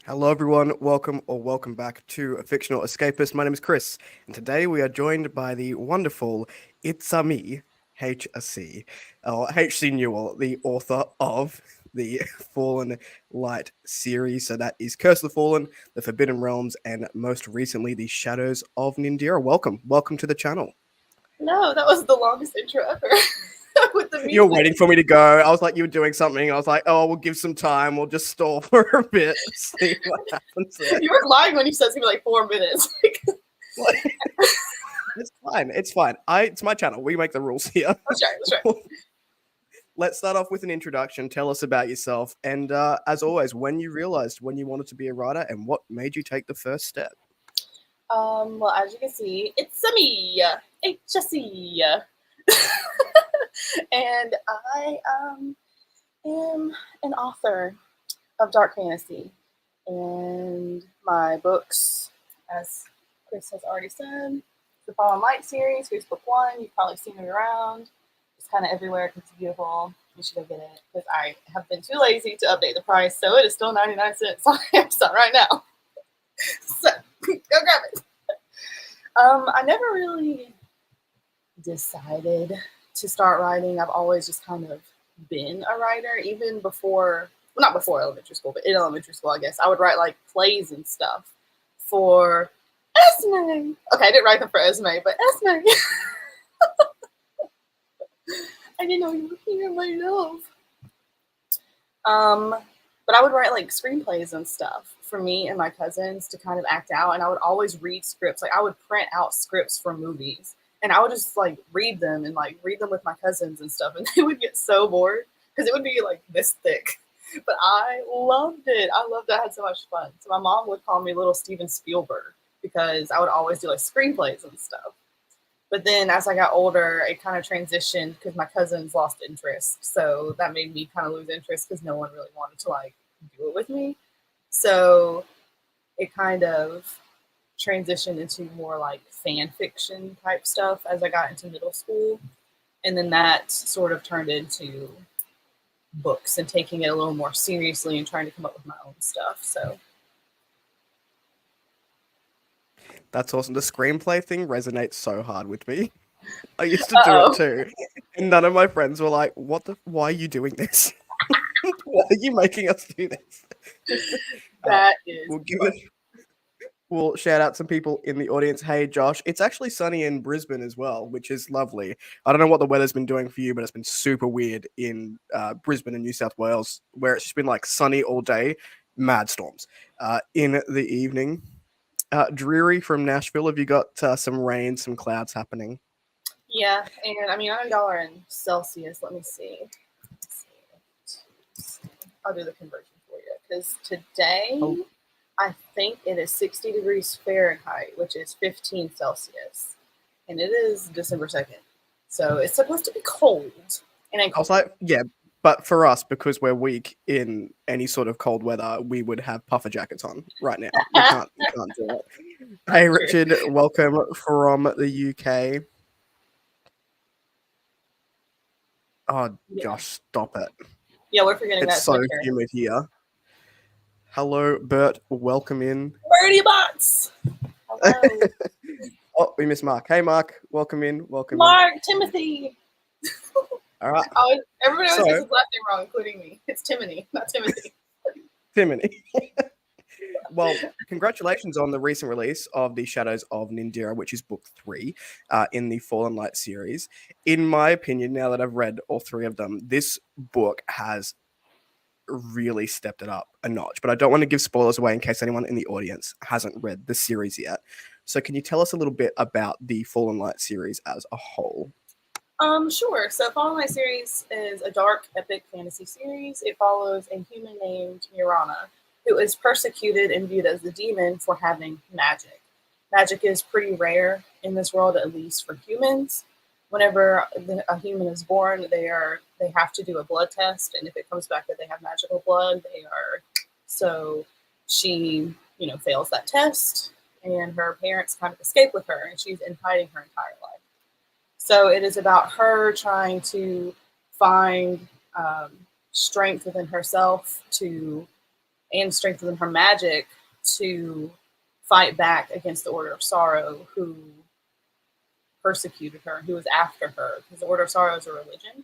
Hello, everyone. Welcome back to A Fictional Escapist. My name is Kris, and today we are joined by the wonderful Me, HC, or HC Newell, the author of the Fallen Light series. So that is Curse of the Fallen, The Forbidden Realms, and most recently, The Shadows of Nindira. Welcome to the channel. No, that was the longest intro ever. With the You're music. waiting for me to go. I was like, you were doing something. I was like, oh, we'll give some time. We'll just stall for a bit, see what happens there. You were lying when you said it's gonna be like 4 minutes. It's fine. It's fine. It's my channel. We make the rules here. That's right. Let's start off with an introduction. Tell us about yourself, and as always, when you realized when you wanted to be a writer, and what made you take the first step. Well, as you can see, it's me, HSE. And I am an author of dark fantasy. And my books, as Kris has already said, the Fallen Light series, here's book 1. You've probably seen it around. It's kind of everywhere because it's beautiful. You should go get it because I have been too lazy to update the price, so it is still 99 cents on Amazon right now. So go grab it. I never really decided to start writing. I've always just kind of been a writer, even before, well, not before elementary school, but in elementary school, I guess. I would write like plays and stuff for Esme. Okay, I didn't write them for Esme, but Esme. I didn't know you were here, my love. But I would write like screenplays and stuff for me and my cousins to kind of act out, and I would always read scripts. Like I would print out scripts for movies, and I would just like read them with my cousins and stuff, and they would get so bored because it would be like this thick. But I loved it. I had so much fun. So my mom would call me little Steven Spielberg because I would always do like screenplays and stuff. But then as I got older, it kind of transitioned because my cousins lost interest. So that made me kind of lose interest because no one really wanted to like do it with me. So it kind of transitioned into more like fan fiction type stuff as I got into middle school. And then that sort of turned into books and taking it a little more seriously and trying to come up with my own stuff. So That's awesome. The screenplay thing resonates so hard with me. I used to do it too, and none of my friends were like, "What the? Why are you doing this? Why are you making us do this?" That is. We'll shout out some people in the audience. Hey, Josh, it's actually sunny in Brisbane as well, which is lovely. I don't know what the weather's been doing for you, but it's been super weird in Brisbane and New South Wales, where it's just been like sunny all day, mad storms. In the evening, dreary from Nashville. Have you got some rain, some clouds happening? Yeah, and I mean, I know y'all are in Celsius. Let me see. I'll do the conversion for you because today I think it is 60 degrees Fahrenheit, which is 15 Celsius, and it is December 2nd, so it's supposed to be cold. And I was like, yeah, but for us, because we're weak in any sort of cold weather, we would have puffer jackets on right now. We can't do it. Hey, Richard, welcome from the UK. Oh, Yeah. Josh, stop it. Yeah, we're forgetting It's that. so humid here. Hello, Bert. Welcome in. Birdie Bots. Hello. Oh, we missed Mark. Hey, Mark. Welcome in. Mark, Timothy. All right. Everybody always gets his last name wrong, including me. It's Timony, not Timothy. Timony. Well, congratulations on the recent release of The Shadows of Nindira, which is book 3 in the Fallen Light series. In my opinion, now that I've read all 3 of them, this book has really stepped it up a notch. But I don't want to give spoilers away in case anyone in the audience hasn't read the series yet. So can you tell us a little bit about the Fallen Light series as a whole? Sure. So Fallen Light series is a dark epic fantasy series. It follows a human named Mirana, who is persecuted and viewed as a demon for having magic. Magic is pretty rare in this world, at least for humans. Whenever a human is born, they have to do a blood test, and if it comes back that they have magical blood, so she fails that test, and her parents kind of escape with her, and she's in hiding her entire life. So it is about her trying to find strength within herself to and strengthen her magic to fight back against the Order of Sorrow, who persecuted her, who was after her, because the Order of Sorrow is a religion,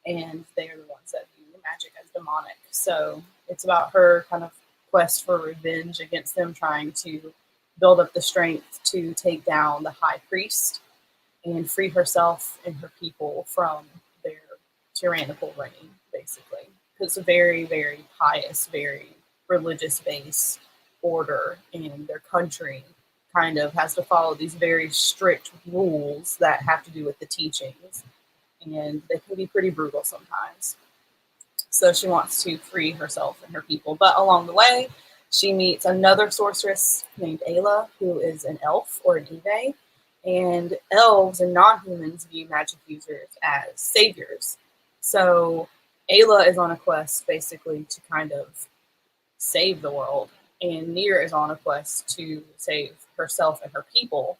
and they are the ones that view magic as demonic. So it's about her kind of quest for revenge against them, trying to build up the strength to take down the high priest and free herself and her people from their tyrannical reign, basically. It's a very, very pious, very religious-based order, and their country kind of has to follow these very strict rules that have to do with the teachings, and they can be pretty brutal sometimes. So she wants to free herself and her people, but along the way, she meets another sorceress named Ayla, who is an elf or an Eve, and elves and non-humans view magic users as saviors. So Ayla is on a quest basically to kind of save the world, and Nier is on a quest to save herself and her people.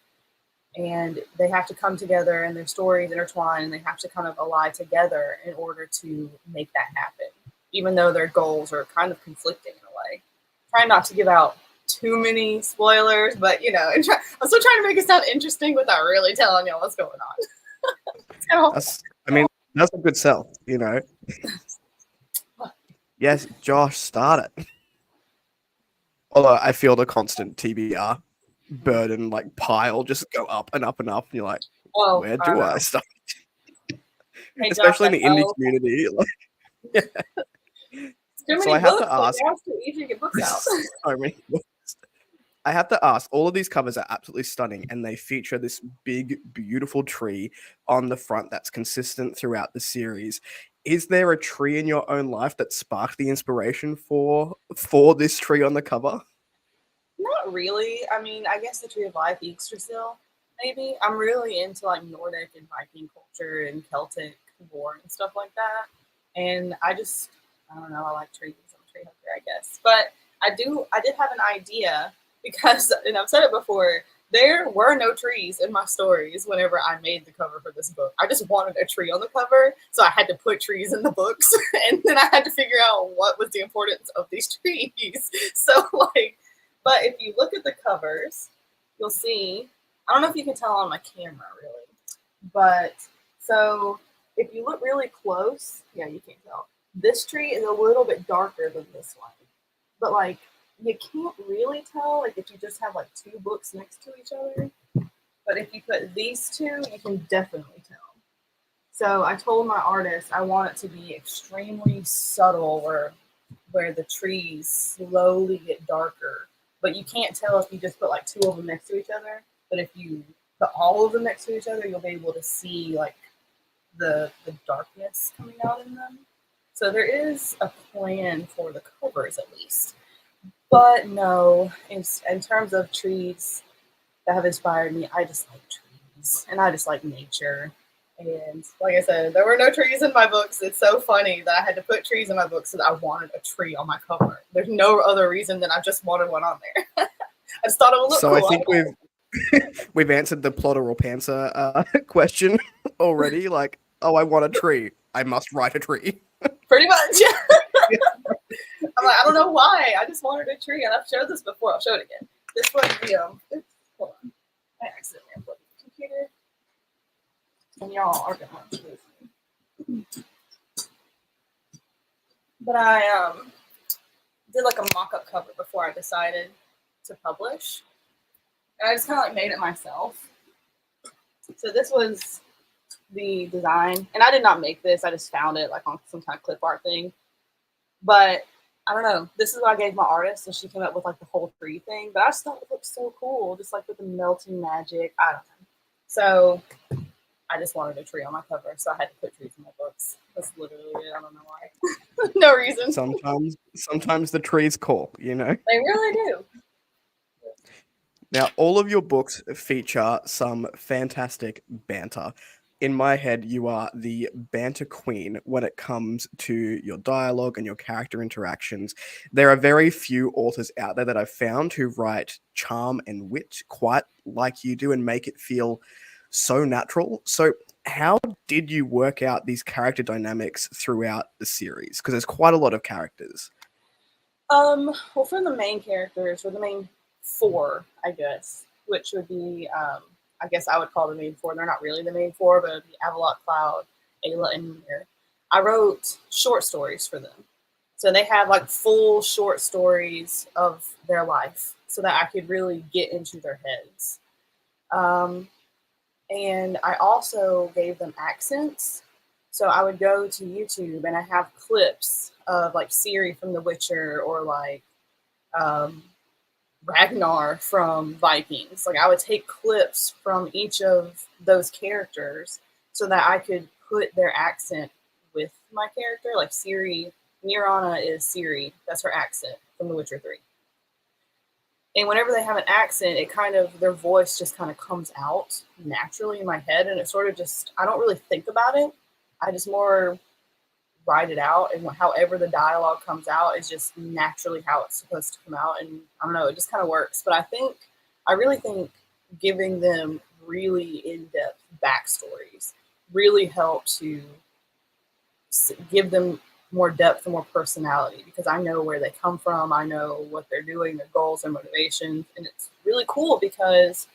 And they have to come together, and their stories intertwine, and they have to kind of ally together in order to make that happen, even though their goals are kind of conflicting in a way. Trying not to give out too many spoilers, but you know, I'm still trying to make it sound interesting without really telling you what's going on. That's a good sell, you know. Yes, Josh, start it. Although I feel the constant TBR burden like pile just go up and up and up, and you're like, where do I start? Hey, especially Josh, in the indie community. Like, yeah. So I have to ask. It's too easy to get books out. So many books. I have to ask, all of these covers are absolutely stunning, and they feature this big, beautiful tree on the front that's consistent throughout the series. Is there a tree in your own life that sparked the inspiration for this tree on the cover? Not really. I mean, I guess the Tree of Life, Yggdrasil, maybe. I'm really into like Nordic and Viking culture and Celtic war and stuff like that. And I don't know, I like trees. I'm a tree hugger, I guess. But I did have an idea because, and I've said it before, there were no trees in my stories whenever I made the cover for this book. I just wanted a tree on the cover, so I had to put trees in the books, and then I had to figure out what was the importance of these trees. So, like, but if you look at the covers, you'll see, I don't know if you can tell on my camera, really, but so if you look really close, yeah, you can't tell. This tree is a little bit darker than this one, but, like, you can't really tell, like, if you just have, like, two books next to each other. But if you put these two, you can definitely tell. So I told my artist I want it to be extremely subtle, where the trees slowly get darker. But you can't tell if you just put, like, two of them next to each other. But if you put all of them next to each other, you'll be able to see, like, the darkness coming out in them. So there is a plan for the covers, at least. But no, in terms of trees that have inspired me, I just like trees, and I just like nature. And like I said, there were no trees in my books. It's so funny that I had to put trees in my books because I wanted a tree on my cover. There's no other reason than I just wanted one on there. I just thought it would look cool. So I think we've answered the plotter or pantser question already. Like, oh, I want a tree. I must write a tree. Pretty much. Yeah. I'm like, I don't know why. I just wanted a tree, and I've showed this before. I'll show it again. This was the hold on. I accidentally unplugged the computer, and y'all are gonna want to lose. But I did like a mock-up cover before I decided to publish, and I just kind of like made it myself. So this was the design, and I did not make this. I just found it like on some kind of clip art thing. But I don't know. This is what I gave my artist, and she came up with like the whole tree thing. But I just thought it looked so cool, just like with the melting magic. I don't know. So I just wanted a tree on my cover, so I had to put trees in my books. That's literally it. I don't know why. No reason. Sometimes the trees call, you know. They really do. Now, all of your books feature some fantastic banter. In my head, you are the banter queen when it comes to your dialogue and your character interactions. There are very few authors out there that I've found who write charm and wit quite like you do and make it feel so natural. So how did you work out these character dynamics throughout the series? Because there's quite a lot of characters. Well, for the main characters, or the main four, I guess, which would be, I guess I would call the main four. They're not really the main four, but it'd be Avalok, Cloud, Ayla, and Mir. I wrote short stories for them. So they have like full short stories of their life so that I could really get into their heads. Um, and I also gave them accents. So I would go to YouTube and I have clips of like Ciri from The Witcher, or like um, Ragnar from Vikings. Like I would take clips from each of those characters so that I could put their accent with my character. Like Ciri, Mirana is Ciri. That's her accent from The Witcher 3. And whenever they have an accent, it kind of, their voice just kind of comes out naturally in my head. And it sort of just, I don't really think about it. I just more write it out. And however the dialogue comes out is just naturally how it's supposed to come out. And I don't know, it just kind of works. But I really think giving them really in-depth backstories really help to give them more depth and more personality, because I know where they come from. I know what they're doing, their goals and motivations. And it's really cool because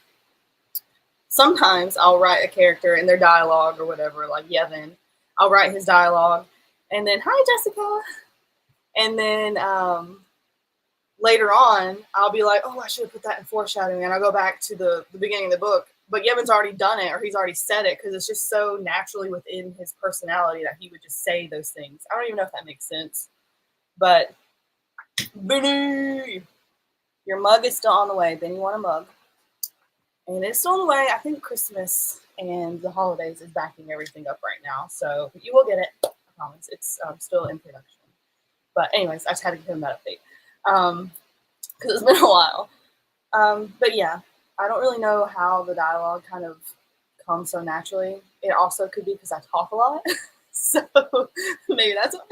sometimes I'll write a character in their dialogue or whatever, like Yevon. I'll write his dialogue and then, hi, Jessica. And then later on, I'll be like, oh, I should have put that in foreshadowing. And I'll go back to the beginning of the book. But Yevon's already done it, or he's already said it, because it's just so naturally within his personality that he would just say those things. I don't even know if that makes sense. But, Benny, your mug is still on the way. Benny want a mug. And it's still on the way. I think Christmas and the holidays is backing everything up right now. So you will get it. I promise. It's still in production. But anyways, I just had to give him that update. Because it's been a while. But yeah, I don't really know how the dialogue kind of comes so naturally. It also could be because I talk a lot. So maybe that's what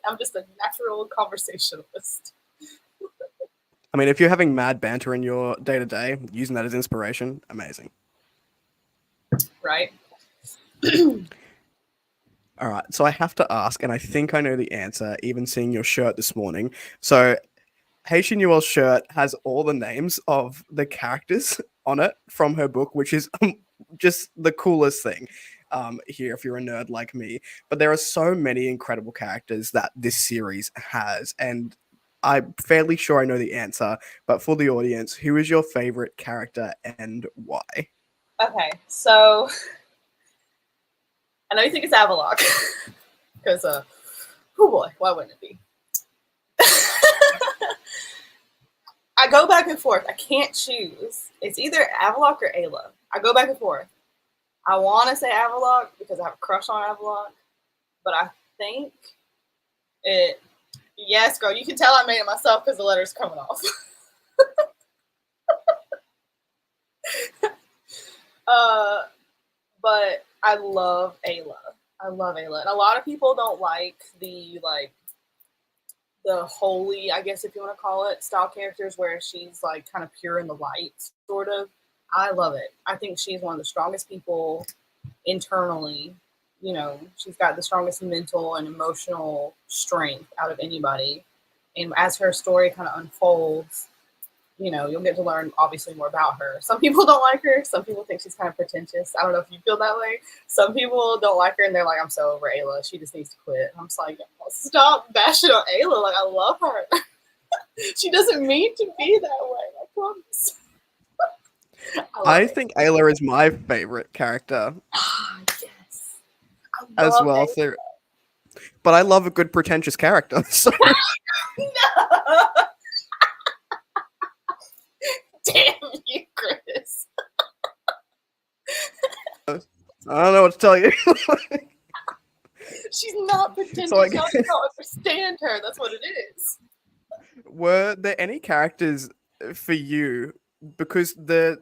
I'm just a natural conversationalist. I mean, if you're having mad banter in your day-to-day, using that as inspiration, amazing. Right? All right, so I have to ask, and I think I know the answer, even seeing your shirt this morning. So Haitian Newell's shirt has all the names of the characters on it from her book, which is just the coolest thing here if you're a nerd like me. But there are so many incredible characters that this series has, and I'm fairly sure I know the answer. But for the audience, who is your favorite character and why? Okay, so I know you think it's Avalok. Because, oh boy, why wouldn't it be? I go back and forth. I can't choose. It's either Avalok or Ayla. I go back and forth. I want to say Avalok because I have a crush on Avalok, but I think it. Yes, girl, you can tell I made it myself because the letter's coming off. But I love Ayla. I love Ayla, and a lot of people don't like the holy, I guess if you want to call it, style characters where she's like kind of pure in the light, sort of. I love it. I think she's one of the strongest people internally. You know, she's got the strongest mental and emotional strength out of anybody. And as her story kind of unfolds, you know, you'll get to learn obviously more about her. Some people don't like her. Some people think she's kind of pretentious. I don't know if you feel that way. Some people don't like her and they're like, I'm so over Ayla. She just needs to quit. I'm just like, stop bashing on Ayla. Like, I love her. She doesn't mean to be that way. I promise. I think Ayla is my favorite character. Yes. As well. So, but I love a good pretentious character. So. No. Damn you, Kris. I don't know what to tell you. She's not pretentious. So Y'all just don't understand her. That's what it is. Were there any characters for you, because the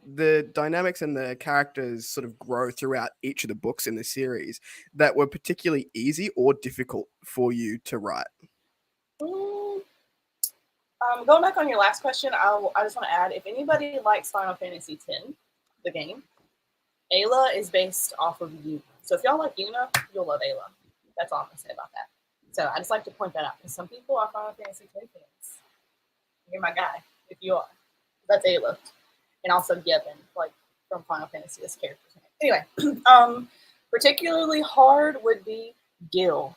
dynamics and the characters sort of grow throughout each of the books in the series, that were particularly easy or difficult for you to write? Going back on your last question, I just want to add, if anybody likes Final Fantasy X, the game, Ayla is based off of Yuna. So if y'all like Yuna, you'll love Ayla. That's all I'm going to say about that. So I just like to point that out because some people are Final Fantasy X fans. You're my guy, if you are. That's Ayla. And also Yevon, like from Final Fantasy as characters. Anyway, particularly hard would be Gil.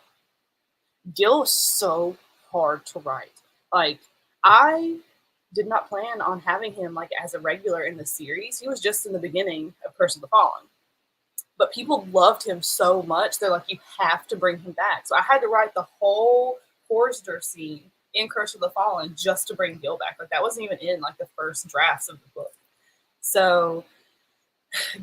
Gil is so hard to write. Like, I did not plan on having him like as a regular in the series. He was just in the beginning of Curse of the Fallen. But people loved him so much, they're like, you have to bring him back. So I had to write the whole Forster scene in Curse of the Fallen just to bring Gil back. Like, that wasn't even in like the first drafts of the book. So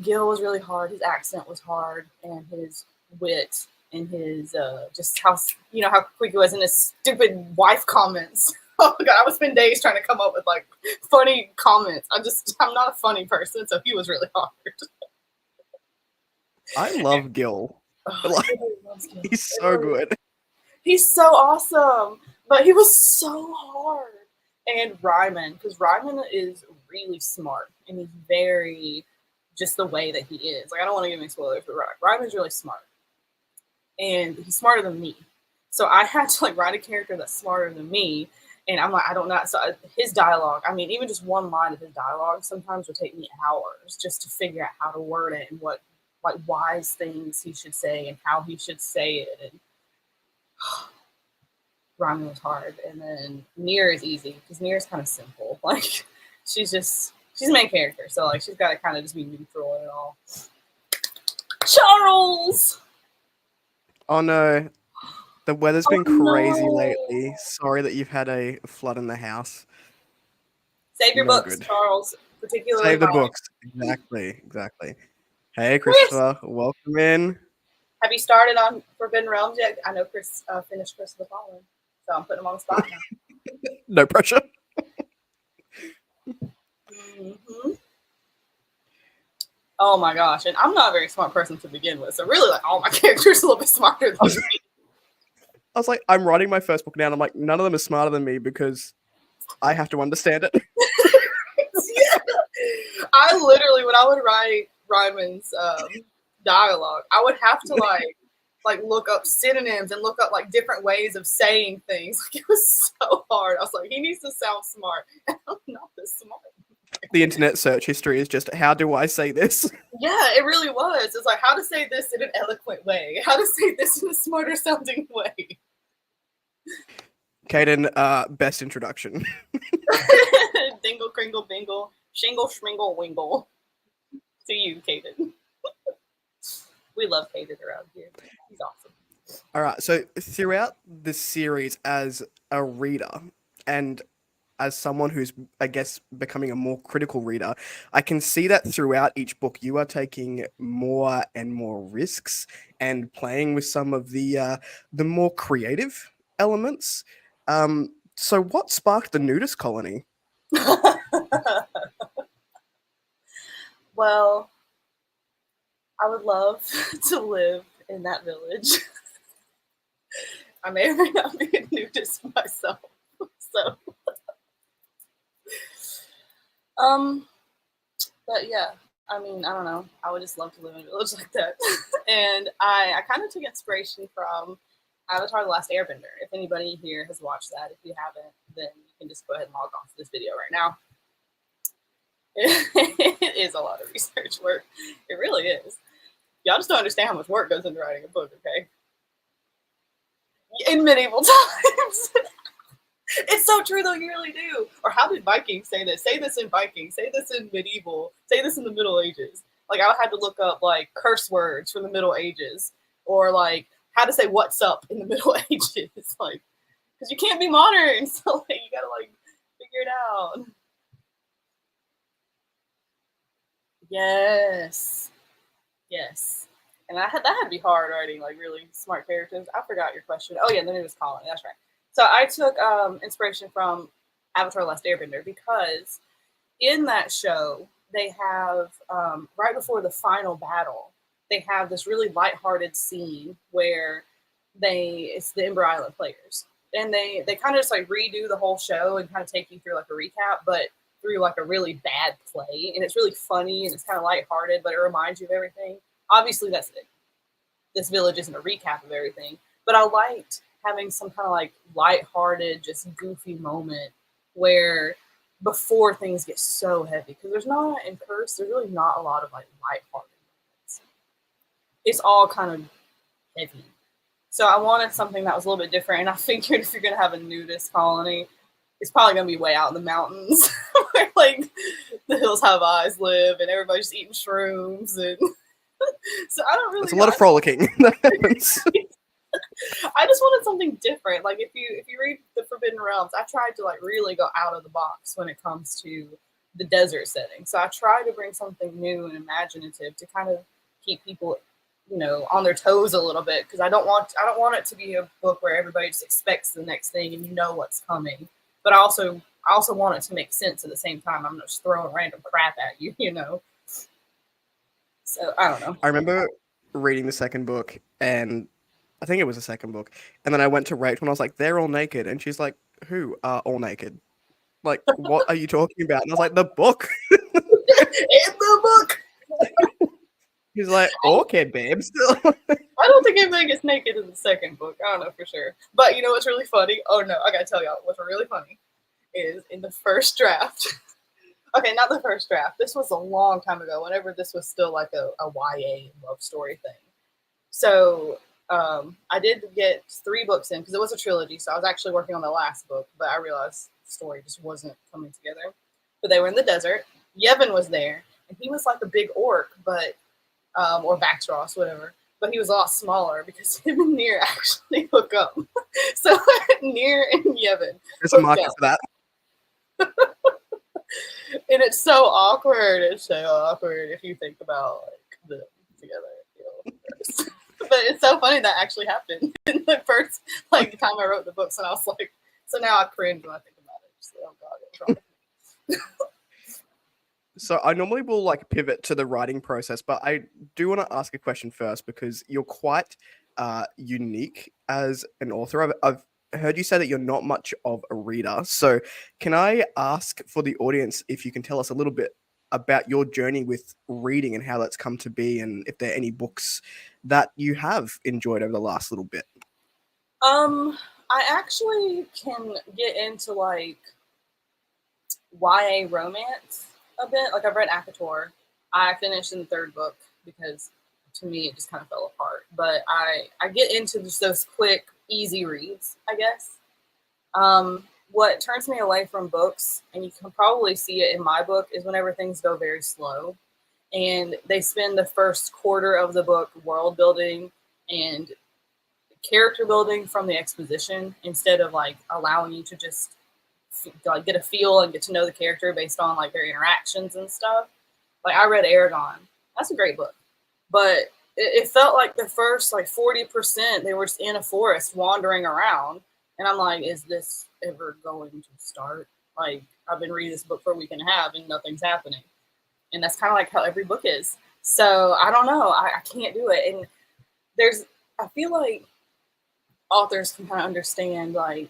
Gil was really hard. His accent was hard, and his wit, and his just how how quick he was in his stupid wife comments. Oh my god, I would spend days trying to come up with like funny comments. I'm not a funny person, so he was really hard. I love Gil. Like, he's so good. He's so awesome, but he was so hard. And Ryman, because Ryman is really smart, and he's very just the way that he is. Like, I don't want to give any spoilers, but Ryman's really smart, and he's smarter than me. So I had to like write a character that's smarter than me, and I'm like, I don't know. So his dialogue, I mean, even just one line of his dialogue sometimes would take me hours just to figure out how to word it and what like wise things he should say and how he should say it. And Ryman was hard, and then Nier is easy because Nier is kind of simple. Like, she's the main character, so like she's got to kind of just be neutral in it all. Charles! Oh no, the weather's been crazy lately. Sorry that you've had a flood in the house. Save your books, good. Charles. Particularly save the books. Exactly. Hey, Christopher, welcome in. Have you started on Forbidden Realms yet? I know Kris finished Curse of the Fallen, so I'm putting him on the spot now. No pressure. Mm-hmm. Oh my gosh, and I'm not a very smart person to begin with, so really, like, all my characters are a little bit smarter than me. I was like, I'm writing my first book now, and I'm like, none of them are smarter than me because I have to understand it. Yeah. I literally, when I would write Ryman's dialogue, I would have to like look up synonyms and look up like different ways of saying things. Like, it was so hard. I was like, he needs to sound smart. I'm not this smart. The internet search history is just, how do I say this? Yeah, it really was. It's like, how to say this in an eloquent way, how to say this in a smarter sounding way. Kaden, best introduction. Dingle, kringle, bingle, shingle, schmingle, wingle. To you, Kaden. We love Kaden around here. He's awesome. All right, so throughout this series as a reader and as someone who's, I guess, becoming a more critical reader, I can see that throughout each book you are taking more and more risks and playing with some of the more creative elements. So what sparked the nudist colony? Well, I would love to live in that village. I may or may not be a nudist myself, so. But yeah, I mean, I don't know. I would just love to live in a village like that. And I kind of took inspiration from Avatar: The Last Airbender. If anybody here has watched that, if you haven't, then you can just go ahead and log on to this video right now. It is a lot of research work. It really is. Y'all just don't understand how much work goes into writing a book, okay? In medieval times. It's so true, though. You really do. Or how did Vikings say this? Say this in Vikings. Say this in medieval. Say this in the Middle Ages. Like, I had to look up, like, curse words from the Middle Ages. Or, like, how to say what's up in the Middle Ages. Like, because you can't be modern. So, like, you got to, like, figure it out. Yes. And that had to be hard writing, like, really smart characters. I forgot your question. Oh, yeah, the newest colony. That's right. So I took inspiration from Avatar: The Last Airbender because in that show, they have, right before the final battle, they have this really lighthearted scene where it's the Ember Island players. And they kind of just like redo the whole show and kind of take you through like a recap, but through like a really bad play. And it's really funny and it's kind of lighthearted, but it reminds you of everything. Obviously, that's it. This village isn't a recap of everything, but I liked having some kind of like lighthearted, just goofy moment where before things get so heavy, because there's not in Curse, there's really not a lot of like lighthearted moments. It's all kind of heavy. So I wanted something that was a little bit different, and I figured if you're gonna have a nudist colony, it's probably gonna be way out in the mountains, where like the hills have eyes live, and everybody's just eating shrooms, and so I don't really. It's a lot of frolicking that happens. I just wanted something different. Like if you read the Forbidden Realms, I tried to like really go out of the box when it comes to the desert setting. So I tried to bring something new and imaginative to kind of keep people, you know, on their toes a little bit, because I don't want it to be a book where everybody just expects the next thing and you know what's coming. But I also want it to make sense at the same time. I'm not just throwing random crap at you, you know. So I don't know. I remember reading the second book, and I think it was the second book, and then I went to Rachel and I was like, "They're all naked," and she's like, "Who are all naked? Like, what are you talking about?" And I was like, "The book." In the book. He's like, "Okay, babes." I don't think anybody gets naked in the second book. I don't know for sure. But you know what's really funny? Oh no, I gotta tell y'all what's really funny is in the first draft. Okay, not the first draft. This was a long time ago, whenever this was still like a YA love story thing. So I did get 3 books in, because it was a trilogy, so I was actually working on the last book, but I realized the story just wasn't coming together. But they were in the desert. Yevon was there, and he was like a big orc, but or Baxross, whatever. But he was a lot smaller, because him and Nier actually hook up. So Nier and Yevon There's a hooked market up. for that. And it's so awkward. It's so awkward if you think about like them together. You know, but it's so funny that actually happened in the first like time I wrote the books, and I was like, so now I cringe when I think about it. Just, oh god, what's wrong with me? So I normally will like pivot to the writing process, but I do want to ask a question first, because you're quite unique as an author. I've heard you say that you're not much of a reader. So can I ask for the audience if you can tell us a little bit about your journey with reading and how that's come to be, and if there are any books that you have enjoyed over the last little bit? I actually can get into like YA romance a bit. Like I've read Akator. I finished in the 3rd book because to me it just kind of fell apart. But I get into just those quick, easy reads, I guess. What turns me away from books, and you can probably see it in my book, is whenever things go very slow and they spend the first quarter of the book world building and character building from the exposition, instead of like allowing you to just like get a feel and get to know the character based on like their interactions and stuff. Like I read Aragon. That's a great book, but it felt like the first like 40% they were just in a forest wandering around, and I'm like, is this ever going to start? Like I've been reading this book for a week and a half and nothing's happening, and that's kind of like how every book is. So I don't know. I can't do it, and I feel like authors can kind of understand like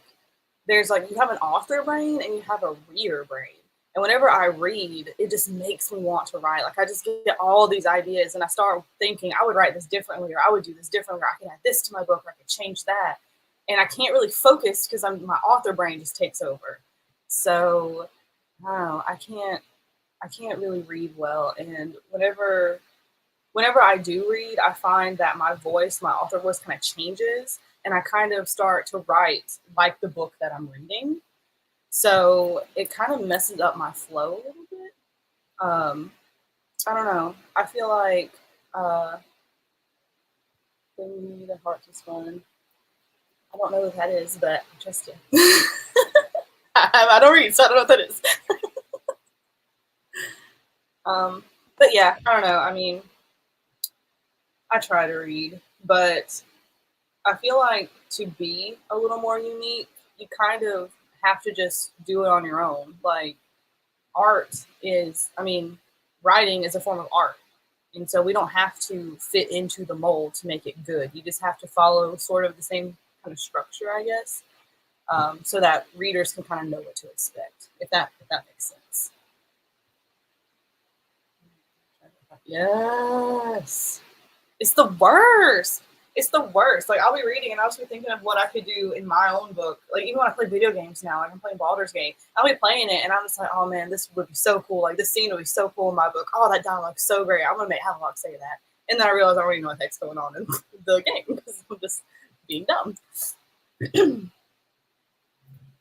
there's like you have an author brain and you have a reader brain. And whenever I read, it just makes me want to write. Like I just get all these ideas and I start thinking I would write this differently, or I would do this differently, or I can add this to my book, or I could change that. And I can't really focus because my author brain just takes over. So I don't know, I can't really read well. And whenever I do read, I find that my author voice kind of changes, and I kind of start to write like the book that I'm reading. So it kind of messes up my flow a little bit. I don't know. I feel like the heart is fun. I don't know what that is, but I'm just I don't read, so I don't know what that is. But yeah, I don't know. I mean, I try to read, but I feel like to be a little more unique, you kind of have to just do it on your own. Like writing is a form of art. And so we don't have to fit into the mold to make it good. You just have to follow sort of the same kind of structure, I guess, so that readers can kind of know what to expect, if that makes sense. Yes. It's the worst. it's the worst. Like, I'll be reading and I'll just be thinking of what I could do in my own book. Like, even when I play video games now, like I'm playing Baldur's Gate, I'll be playing it and I'm just like, oh man, this would be so cool. Like, this scene would be so cool in my book. Oh, that dialogue's so great. I'm gonna have a lot to say that. And then I realize I already know what the heck's going on in the game because I'm just being dumb.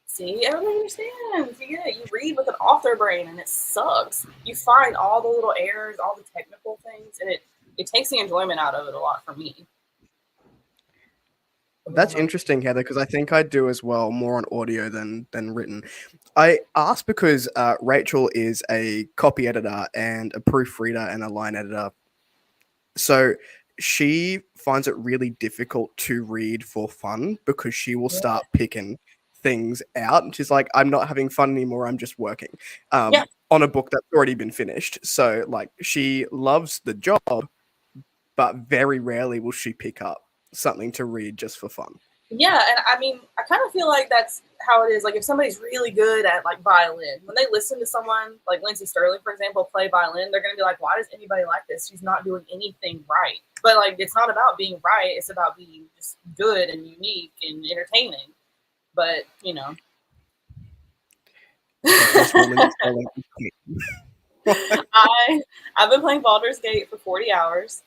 See, everybody understands. Yeah, you read with an author brain and it sucks. You find all the little errors, all the technical things, and it takes the enjoyment out of it a lot for me. That's interesting, Heather, because I think I do as well, more on audio than written. I asked because Rachel is a copy editor and a proofreader and a line editor. So she finds it really difficult to read for fun because she will start picking things out. And she's like, I'm not having fun anymore. I'm just working on a book that's already been finished. So like she loves the job, but very rarely will she pick up something to read just for fun. Yeah, and I mean, I kind of feel like that's how it is. Like, if somebody's really good at like violin, when they listen to someone like Lindsey Sterling, for example, play violin, they're gonna be like, "Why does anybody like this? She's not doing anything right." But like, it's not about being right; it's about being just good and unique and entertaining. But you know, I've been playing Baldur's Gate for 40 hours.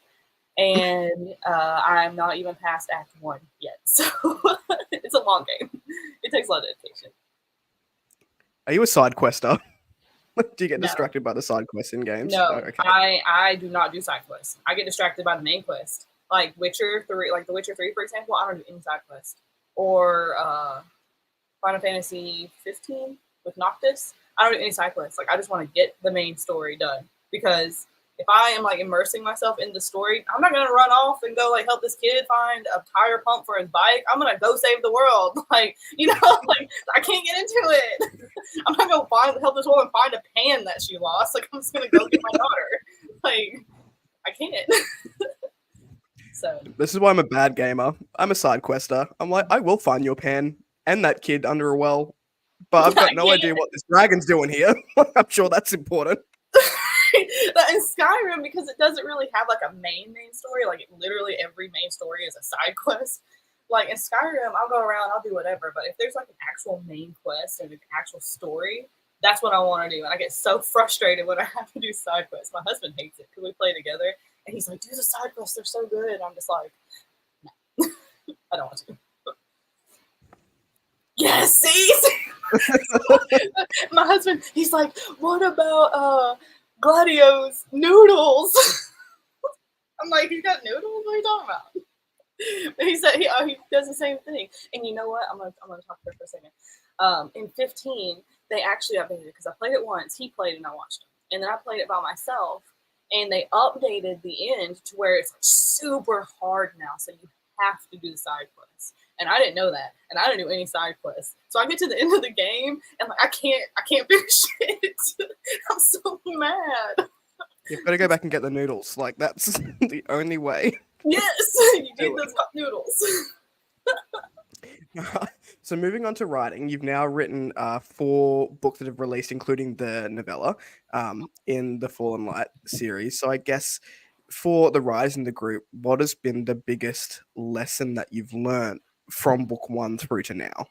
And I'm not even past Act 1 yet. So it's a long game. It takes a lot of dedication. Are you a side quester? Do you get distracted by the side quests in games? No, okay. I do not do side quests. I get distracted by the main quest. Like Witcher 3, like The Witcher 3, for example, I don't do any side quest. Or Final Fantasy 15 with Noctis, I don't do any side quests. Like, I just want to get the main story done. Because if I am like immersing myself in the story, I'm not gonna run off and go like help this kid find a tire pump for his bike. I'm gonna go save the world. Like, you know, like I can't get into it. I'm not gonna help this woman find a pan that she lost. Like, I'm just gonna go get my daughter. Like, I can't. So this is why I'm a bad gamer. I'm a side quester. I'm like, I will find your pan and that kid under a well, but I've got no idea what this dragon's doing here. I'm sure that's important. In Skyrim, because it doesn't really have like a main story, like literally every main story is a side quest. Like in Skyrim, I'll go around, I'll do whatever, but if there's like an actual main quest and an actual story, that's what I want to do. And I get so frustrated when I have to do side quests. My husband hates it because we play together, and he's like, "Do the side quests; they're so good." I'm just like, no, I don't want to. Yes, see? My husband, he's like, "What about Gladio's noodles?" I'm like, "You got noodles? What are you talking about?" But he said he does the same thing. And you know what? I'm gonna talk to her for a second. In 15, they actually updated it because I played it once. He played it and I watched him, and then I played it by myself. And they updated the end to where it's super hard now, so you have to do the side quests. And I didn't know that, and I didn't do any side quests. So I get to the end of the game, and like I can't finish it. I'm so mad. You've got to go back and get the noodles. Like, that's the only way. Yes, you need those cup noodles. So moving on to writing, you've now written 4 books that have released, including the novella in the Fallen Light series. So I guess for the rise in the group, what has been the biggest lesson that you've learned from book 1 through to now?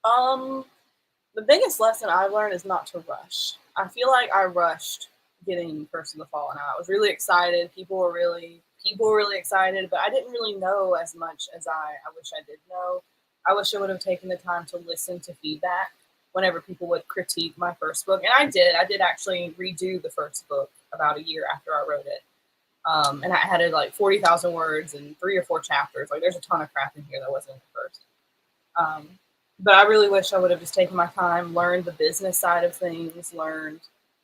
The biggest lesson I've learned is not to rush. I feel like I rushed getting Curse of the Fallen out. I was really excited. People were really excited, but I didn't really know as much as I wish I did know. I wish I would have taken the time to listen to feedback whenever people would critique my first book. And I did. I did actually redo the first book about a year after I wrote it. And I had it like 40,000 words and 3 or 4 chapters. Like, there's a ton of crap in here that wasn't in the first. But I really wish I would have just taken my time, learned the business side of things, learned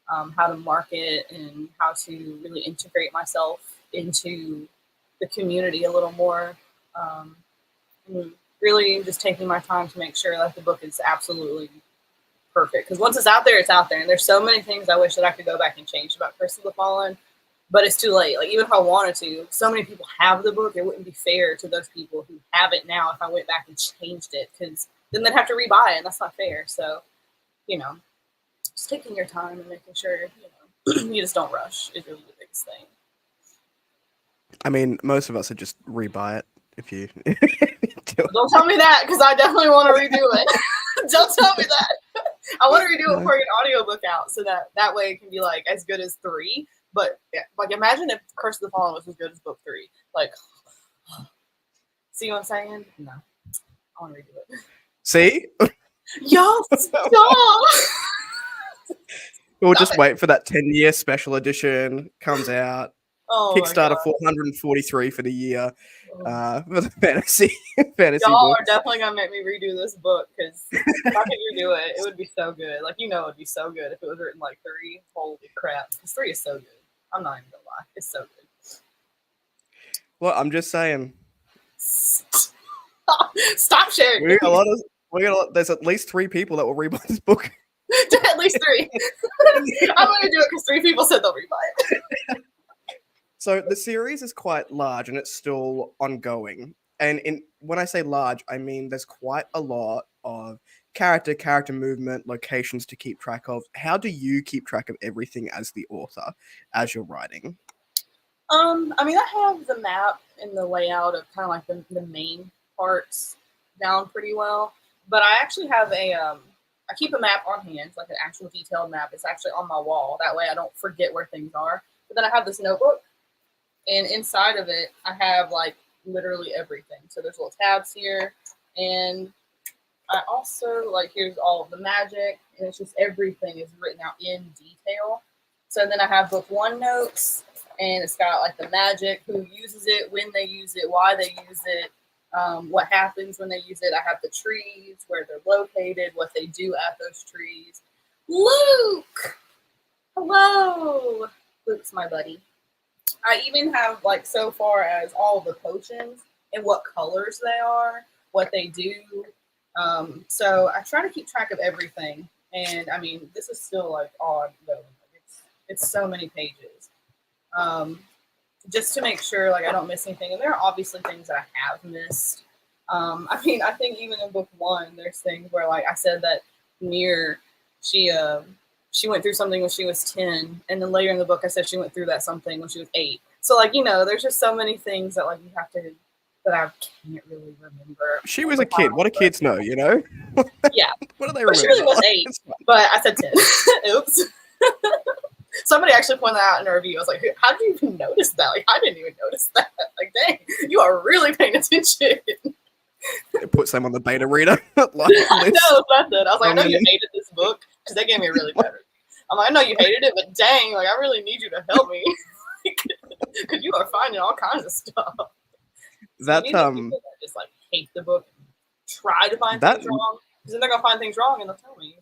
how to market and how to really integrate myself into the community a little more. Really just taking my time to make sure that the book is absolutely perfect. Because once it's out there, it's out there. And there's so many things I wish that I could go back and change about Curse of the Fallen, but it's too late. Like, even if I wanted to, so many people have the book, it wouldn't be fair to those people who have it now if I went back and changed it, because then they'd have to rebuy it, and that's not fair. So, just taking your time and making sure, you just don't rush is really the biggest thing. I mean, most of us would just rebuy it if you do it. Don't tell me that, because I definitely want to redo it. Don't tell me that. I want to redo it before I get an audiobook out, so that way it can be like as good as 3. But like, imagine if Curse of the Fallen was as good as book 3. Like, see what I'm saying? No, I want to redo it. See? Yo, stop! We'll just wait for that 10-year special edition comes out. Oh, Kickstarter 443 for the year for the fantasy Y'all book. are definitely gonna make me redo this book, because if I could redo it, it would be so good. Like, it would be so good if it was written like 3. Holy crap, because 3 is so good. I'm not even gonna lie, it's so good. Well, I'm just saying. Stop sharing. There's at least 3 people that will rebuy this book. At least 3. I'm gonna do it because 3 people said they'll rebuy it. So the series is quite large and it's still ongoing. And when I say large, I mean there's quite a lot of character movement, locations to keep track of. How do you keep track of everything as the author, as you're writing? I mean, I have the map and the layout of kind of like the main parts down pretty well. But I actually have I keep a map on hand, like an actual detailed map. It's actually on my wall. That way I don't forget where things are. But then I have this notebook, and inside of it, I have like literally everything. So there's little tabs here, and I also, like, here's all of the magic, and it's just everything is written out in detail. So then I have book 1 notes, and it's got like the magic, who uses it, when they use it, why they use it, what happens when they use it. I have the trees, where they're located, what they do at those trees. Luke! Hello! Luke's my buddy. I even have, like, so far as all of the potions and what colors they are, what they do. So I try to keep track of everything. And I mean, this is still like ongoing. It's so many pages. Just to make sure like I don't miss anything. And there are obviously things that I have missed. I mean, I think even in book 1, there's things where, like, I said that Near, she went through something when she was 10, and then later in the book I said she went through that something when she was 8. So, like, there's just so many things that, like, you have to, that I can't really remember. She was a kid. What do kids know, Yeah. What do they But remember? she really was 8, but I said 10. Oops. Somebody actually pointed that out in a review. I was like, how did you even notice that? Like, I didn't even notice that. Like, dang, you are really paying attention. It puts them on the beta reader. No, that's it. I was like, I know you hated this book, because they gave me a really bad review. I'm like, I know you hated it, but dang, like, I really need you to help me. Because you are finding all kinds of stuff. That people that just, like, hate the book and try to find things wrong, because then they're going to find things wrong and they'll tell me.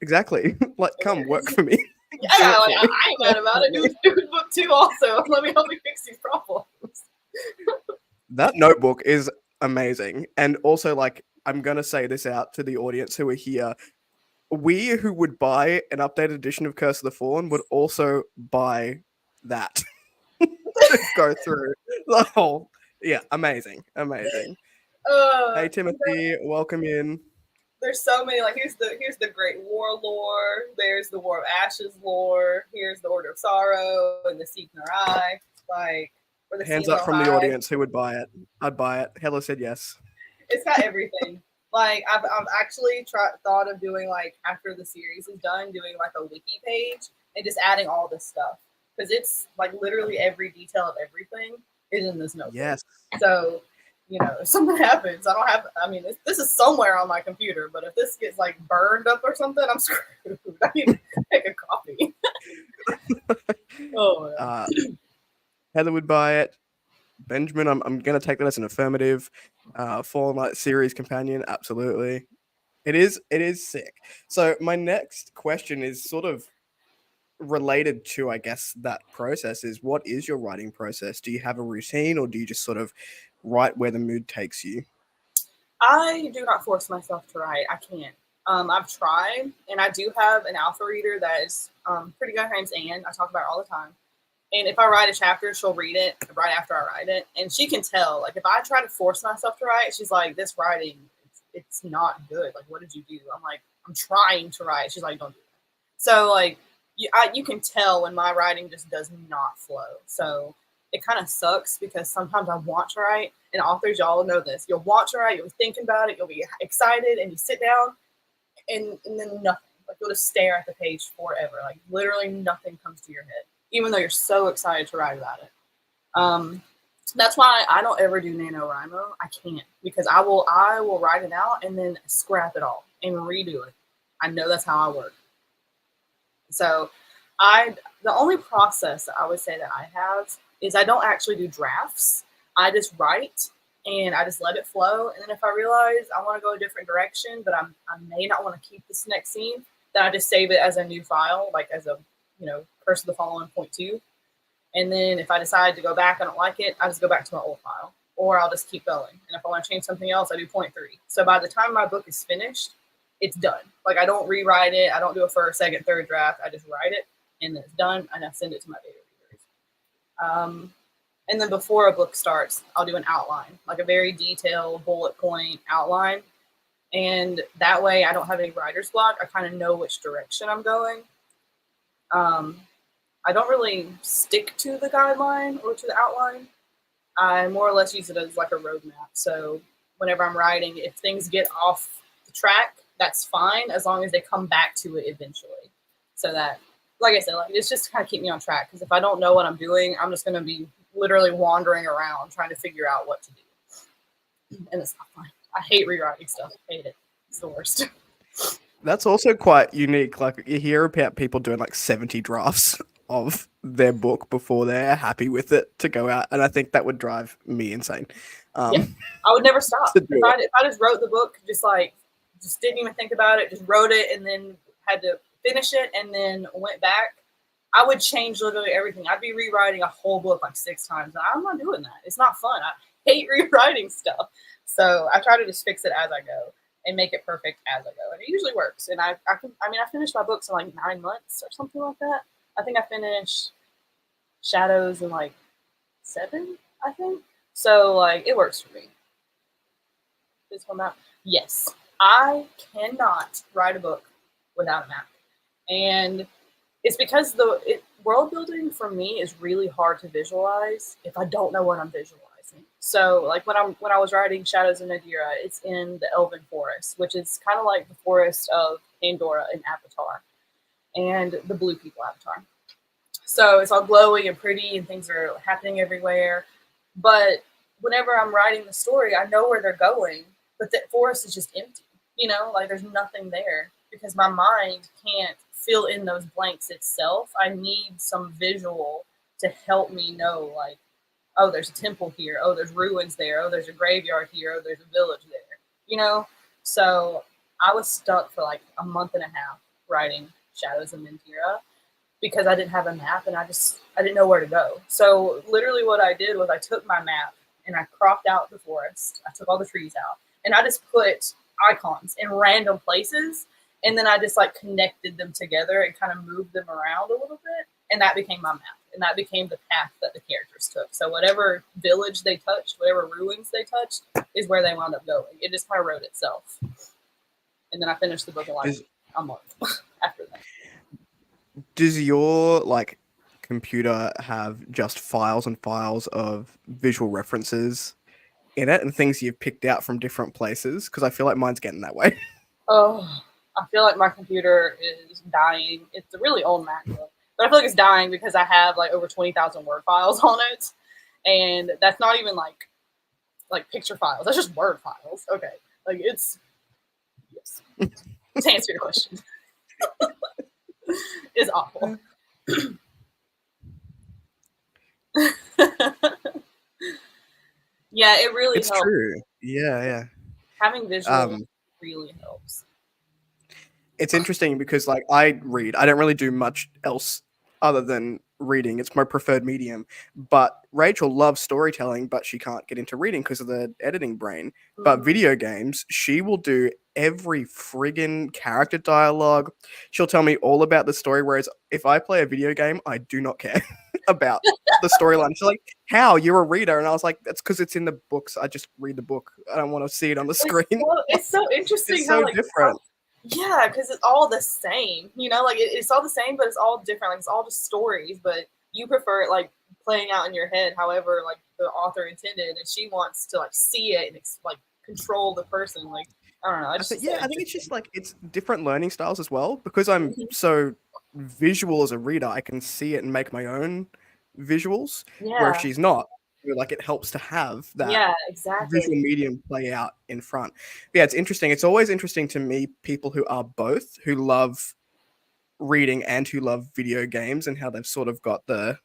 Exactly. Like, come work for me. Yeah, like, I ain't mad about it. Do book 2 also. Let me help you fix these problems. That notebook is amazing. And also, like, I'm going to say this out to the audience who are here. We who would buy an updated edition of Curse of the Fallen would also buy that to go through the whole. Yeah, amazing. Hey, Timothy, welcome in. There's so many, like, here's the Great War lore, there's the War of Ashes lore, here's the Order of Sorrow and the Seek Narai, like, or the Hands up from the audience who would buy it. I'd buy it. Hella said yes. It's got everything. Like, I've actually thought of doing, like, after the series is done, doing like a wiki page and just adding all this stuff, because it's like literally every detail of everything is in this notebook. Yes. So, if something happens, this is somewhere on my computer, but if this gets, like, burned up or something, I'm screwed. I need to take a copy. Oh, Heather would buy it. Benjamin, I'm going to take that as an affirmative. Fallen Light series companion, absolutely. It is sick. So my next question is sort of related to, I guess, that process is, what is your writing process? Do you have a routine, or do you just sort of write where the mood takes you? I do not force myself to write. I can't. I've tried, and I do have an alpha reader that is pretty good. Her name's Anne. I talk about her all the time. And if I write a chapter, she'll read it right after I write it. And she can tell. Like, if I try to force myself to write, she's like, this writing, it's not good. Like, what did you do? I'm like, I'm trying to write. She's like, don't do that. So, like, you can tell when my writing just does not flow. So it kind of sucks because sometimes I want to write, and authors, y'all know this. You'll want to write, you'll be thinking about it, you'll be excited, and you sit down, and then nothing. Like, you'll just stare at the page forever. Like, literally nothing comes to your head, even though you're so excited to write about it. That's why I don't ever do NaNoWriMo. I can't, because I will write it out and then scrap it all and redo it. I know that's how I work. So the only process that I would say that I have is I don't actually do drafts. I just write and I just let it flow. And then if I realize I want to go a different direction, but I may not want to keep this next scene, then I just save it as a new file, like as a, Curse of the Fallen .2. And then if I decide to go back, I don't like it, I just go back to my old file, or I'll just keep going. And if I want to change something else, I do .3. So by the time my book is finished, it's done. Like, I don't rewrite it. I don't do a first, second, third draft. I just write it, and then it's done, and I send it to my beta readers. And then before a book starts, I'll do an outline, like a very detailed bullet point outline. And that way I don't have any writer's block. I kind of know which direction I'm going. I don't really stick to the guideline or to the outline. I more or less use it as like a roadmap. So whenever I'm writing, if things get off the track, that's fine, as long as they come back to it eventually. So that, like I said, like, it's just to kind of keep me on track. Because if I don't know what I'm doing, I'm just going to be literally wandering around trying to figure out what to do. And it's not fun. I hate rewriting stuff. I hate it. It's the worst. That's also quite unique. Like, you hear about people doing like 70 drafts of their book before they're happy with it to go out, and I think that would drive me insane. Yeah, I would never stop. to do If I just wrote the book, just didn't even think about it, just wrote it, and then had to finish it, and then went back, I would change literally everything. I'd be rewriting a whole book like 6 times. I'm not doing that. It's not fun. I hate rewriting stuff. So I try to just fix it as I go and make it perfect as I go. And it usually works. And I finished my books in like 9 months or something like that. I think I finished Shadows in like 7, I think. So like, it works for me. This one map. Yes. I cannot write a book without a map. And it's because world building for me is really hard to visualize if I don't know what I'm visualizing. So like when I was writing Shadows in Nadira, it's in the Elven Forest, which is kind of like the forest of Pandora in Avatar, and the Blue People Avatar. So it's all glowy and pretty, and things are happening everywhere. But whenever I'm writing the story, I know where they're going, but the forest is just empty. Like, there's nothing there because my mind can't fill in those blanks itself. I need some visual to help me know, like, oh, there's a temple here. Oh, there's ruins there. Oh, there's a graveyard here. Oh, there's a village there. So I was stuck for like a month and a half writing Shadows of Nadira because I didn't have a map, and I didn't know where to go. So literally what I did was I took my map and I cropped out the forest. I took all the trees out, and I just put icons in random places, and then I just like connected them together and kind of moved them around a little bit, and that became my map, and that became the path that the characters took. So whatever village they touched, whatever ruins they touched, is where they wound up going. It just kind of wrote itself. And then I finished the book in like a month after that. Does your like computer have just files and files of visual references in it and things you've picked out from different places? Because I feel like mine's getting that way. Oh, I feel like my computer is dying. It's a really old MacBook, but I feel like it's dying because I have like over 20,000 Word files on it, and that's not even like picture files. That's just Word files. Okay, like yes. To answer your question, it's awful. Yeah, it really helps. True. Yeah. Having visual really helps. It's interesting because like I don't really do much else other than reading. It's my preferred medium. But Rachel loves storytelling, but she can't get into reading because of the editing brain. Mm-hmm. But video games, she will do every friggin' character dialogue. She'll tell me all about the story, whereas if I play a video game, I do not care about the storyline. She's like, how? You're a reader? And I was like, that's because it's in the books. I just read the book. I don't want to see it on the screen. It's so interesting. It's so different. Yeah, because it's all the same, like it's all the same, but it's all different. Like, it's all just stories, but you prefer like playing out in your head however like the author intended, and she wants to like see it and like control the person. Like I don't know. I just I think it's just like it's different learning styles as well because I'm so visual as a reader. I can see it and make my own visuals, where Yeah. she's not. Like it helps to have that Yeah, exactly. visual medium play out in front. But yeah, it's interesting. It's always interesting to me people who are both, who love reading and who love video games, and how they've sort of got the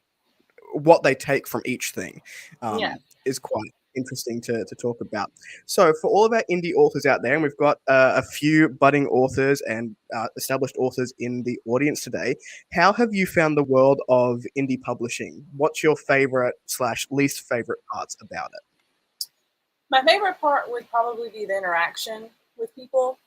what they take from each thing Yeah. is quite interesting to talk about. So, for all of our indie authors out there, and we've got a few budding authors and established authors in the audience today, how have you found the world of indie publishing? What's your favorite / least favorite parts about it? My favorite part would probably be the interaction with people.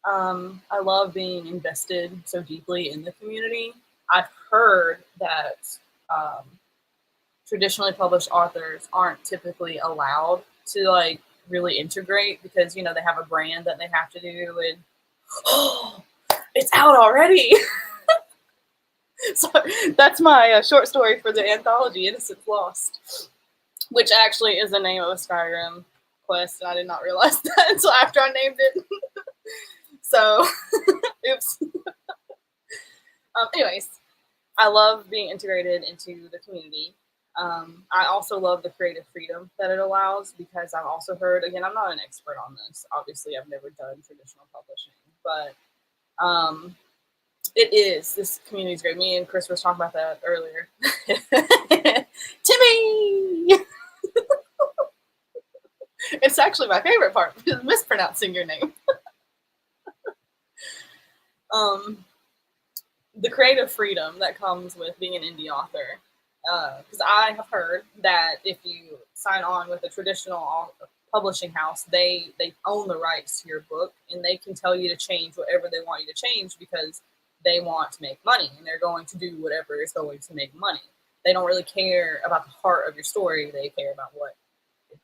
I love being invested so deeply in the community. I've heard that um, traditionally published authors aren't typically allowed to like really integrate because you know they have a brand that they have to do, and oh, it's out already. So that's my short story for the anthology, Innocence Lost, which actually is the name of a Skyrim quest, and I did not realize that until after I named it. So, oops. Anyways, I love being integrated into the community. I also love the creative freedom that it allows because I've also heard, again, I'm not an expert on this. Obviously, I've never done traditional publishing, but this community is great. Me and Kris was talking about that earlier. Timmy! It's actually my favorite part, mispronouncing your name. The creative freedom that comes with being an indie author. Because I have heard that if you sign on with a traditional publishing house, they own the rights to your book, and they can tell you to change whatever they want you to change because they want to make money, and they're going to do whatever is going to make money. They don't really care about the heart of your story. They care about what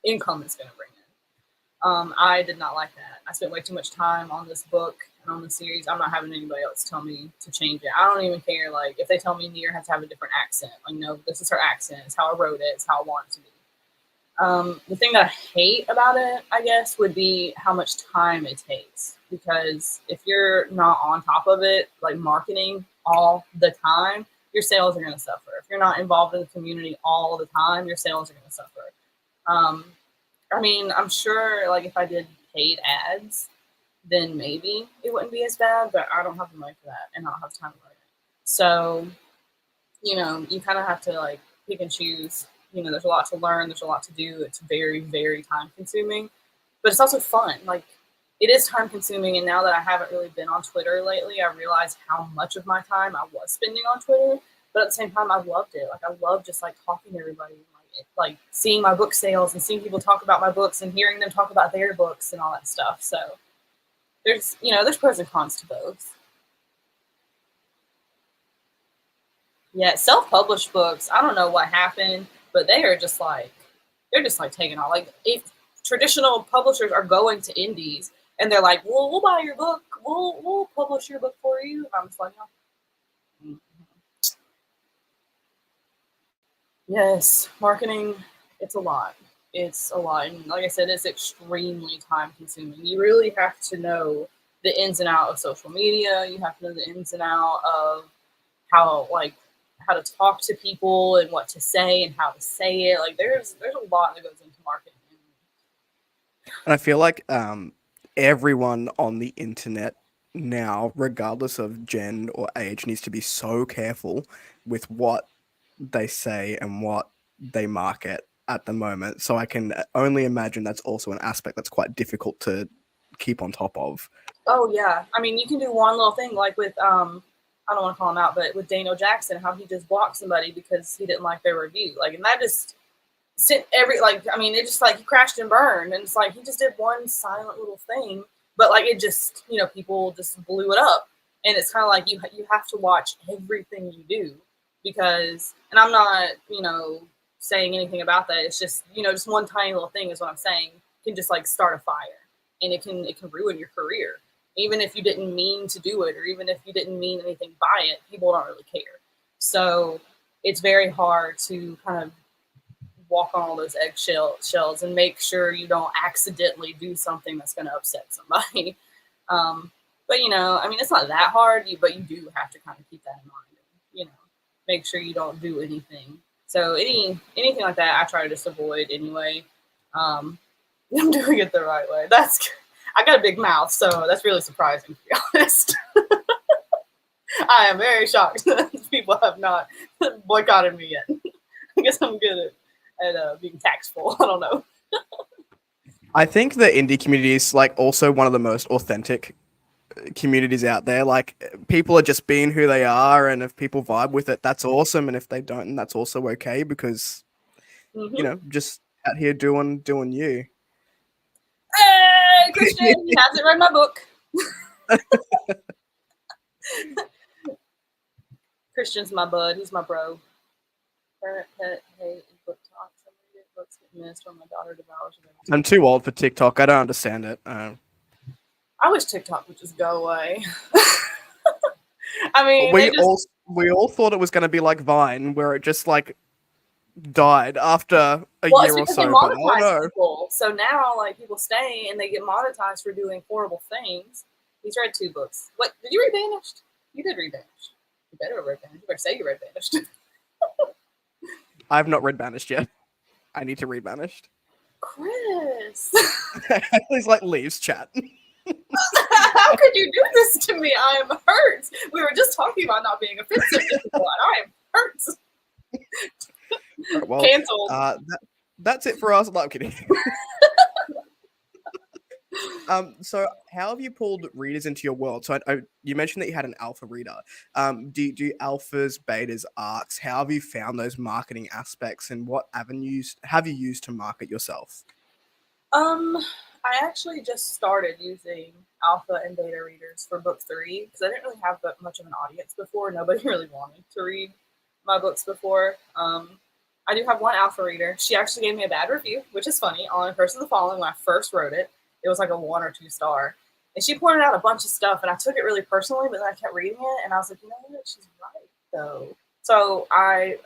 income it's going to bring in. I did not like that. I spent way too much time on this book and on the series. I'm not having anybody else tell me to change it. I don't even care. Like if they tell me Nier has to have a different accent, like no, this is her accent. It's how I wrote it. It's how I want it to be. The thing that I hate about it, I guess, would be how much time it takes. Because if you're not on top of it, like marketing all the time, your sales are going to suffer. If you're not involved in the community all the time, your sales are going to suffer. I mean, I'm sure like if I did paid ads, then maybe it wouldn't be as bad, but I don't have the money for that and I don't have time to learn it. So, you know, you kind of have to like pick and choose. You know, there's a lot to learn, there's a lot to do. It's very, very time consuming, but it's also fun. Like it is time consuming. And now that I haven't really been on Twitter lately, I realized how much of my time I was spending on Twitter, but at the same time, I loved it. Like I love just like talking to everybody, like seeing my book sales and seeing people talk about my books and hearing them talk about their books and all that stuff. So there's pros and cons to both. Yeah, self-published books, I don't know what happened, but they're just like taking off. Like if traditional publishers are going to indies and they're like, well, we'll buy your book, we'll publish your book for you. I'm just like, oh. Yes, marketing, it's a lot. It's a lot. And like I said, it's extremely time consuming. You really have to know the ins and out of social media. You have to know the ins and out of how to talk to people and what to say and how to say it. Like there's a lot that goes into marketing. And I feel like everyone on the internet now, regardless of gen or age, needs to be so careful with what they say and what they market at the moment. So I can only imagine that's also an aspect that's quite difficult to keep on top of. Oh yeah. I mean, you can do one little thing like with I don't want to call him out, but with Daniel Jackson, how he just blocked somebody because he didn't like their review. Like, and that just sent it just like he crashed and burned. And it's like he just did one silent little thing, but like it just, people just blew it up. And it's kind of like you have to watch everything you do because, and I'm not, saying anything about that. It's just, just one tiny little thing is what I'm saying can just like start a fire, and it can ruin your career. Even if you didn't mean to do it, or even if you didn't mean anything by it, people don't really care. So it's very hard to kind of walk on all those eggshells and make sure you don't accidentally do something that's going to upset somebody. But you know, I mean, it's not that hard, but you do have to kind of keep that in mind. And, you know, make sure you don't do anything. So anything like that, I try to just avoid anyway. I'm doing it the right way. I got a big mouth, so that's really surprising, to be honest. I am very shocked that people have not boycotted me yet. I guess I'm good at being tactful. I don't know. I think the indie community is like also one of the most authentic communities out there. Like people are just being who they are, and if people vibe with it, that's awesome. And if they don't, that's also okay, because you know, just out here doing you. Hey, Christian, he hasn't read my book. Christian's my bud. He's my bro. Parent, pet, hate, book talk. Books get missed when my daughter devours them. I'm too old for TikTok. I don't understand it. I wish TikTok would just go away. I mean, we all thought it was going to be like Vine, where it just like died after a year or so. They monetize people. So now, like, people stay and they get monetized for doing horrible things. He's read 2 books. What, did you read Banished? You did read Banished. You better have read Banished. You better say you read Banished. I've not read Banished yet. I need to read Banished. Kris. He's like, leaves chat. How could you do this to me? I am hurt. We were just talking about not being offensive to people, and I am hurt. Well, canceled. That's it for us. No, I'm kidding. So how have you pulled readers into your world? So you mentioned that you had an alpha reader. Do you do alphas, betas, arcs? How have you found those marketing aspects, and what avenues have you used to market yourself? I actually just started using alpha and beta readers for book 3 because I didn't really have much of an audience before. Nobody really wanted to read my books before. I do have one alpha reader. She actually gave me a bad review, which is funny, on Curse of the Fallen when I first wrote it. It was like a 1 or 2 star. And she pointed out a bunch of stuff, and I took it really personally, but then I kept reading it, and I was like, you know what? She's right, though. So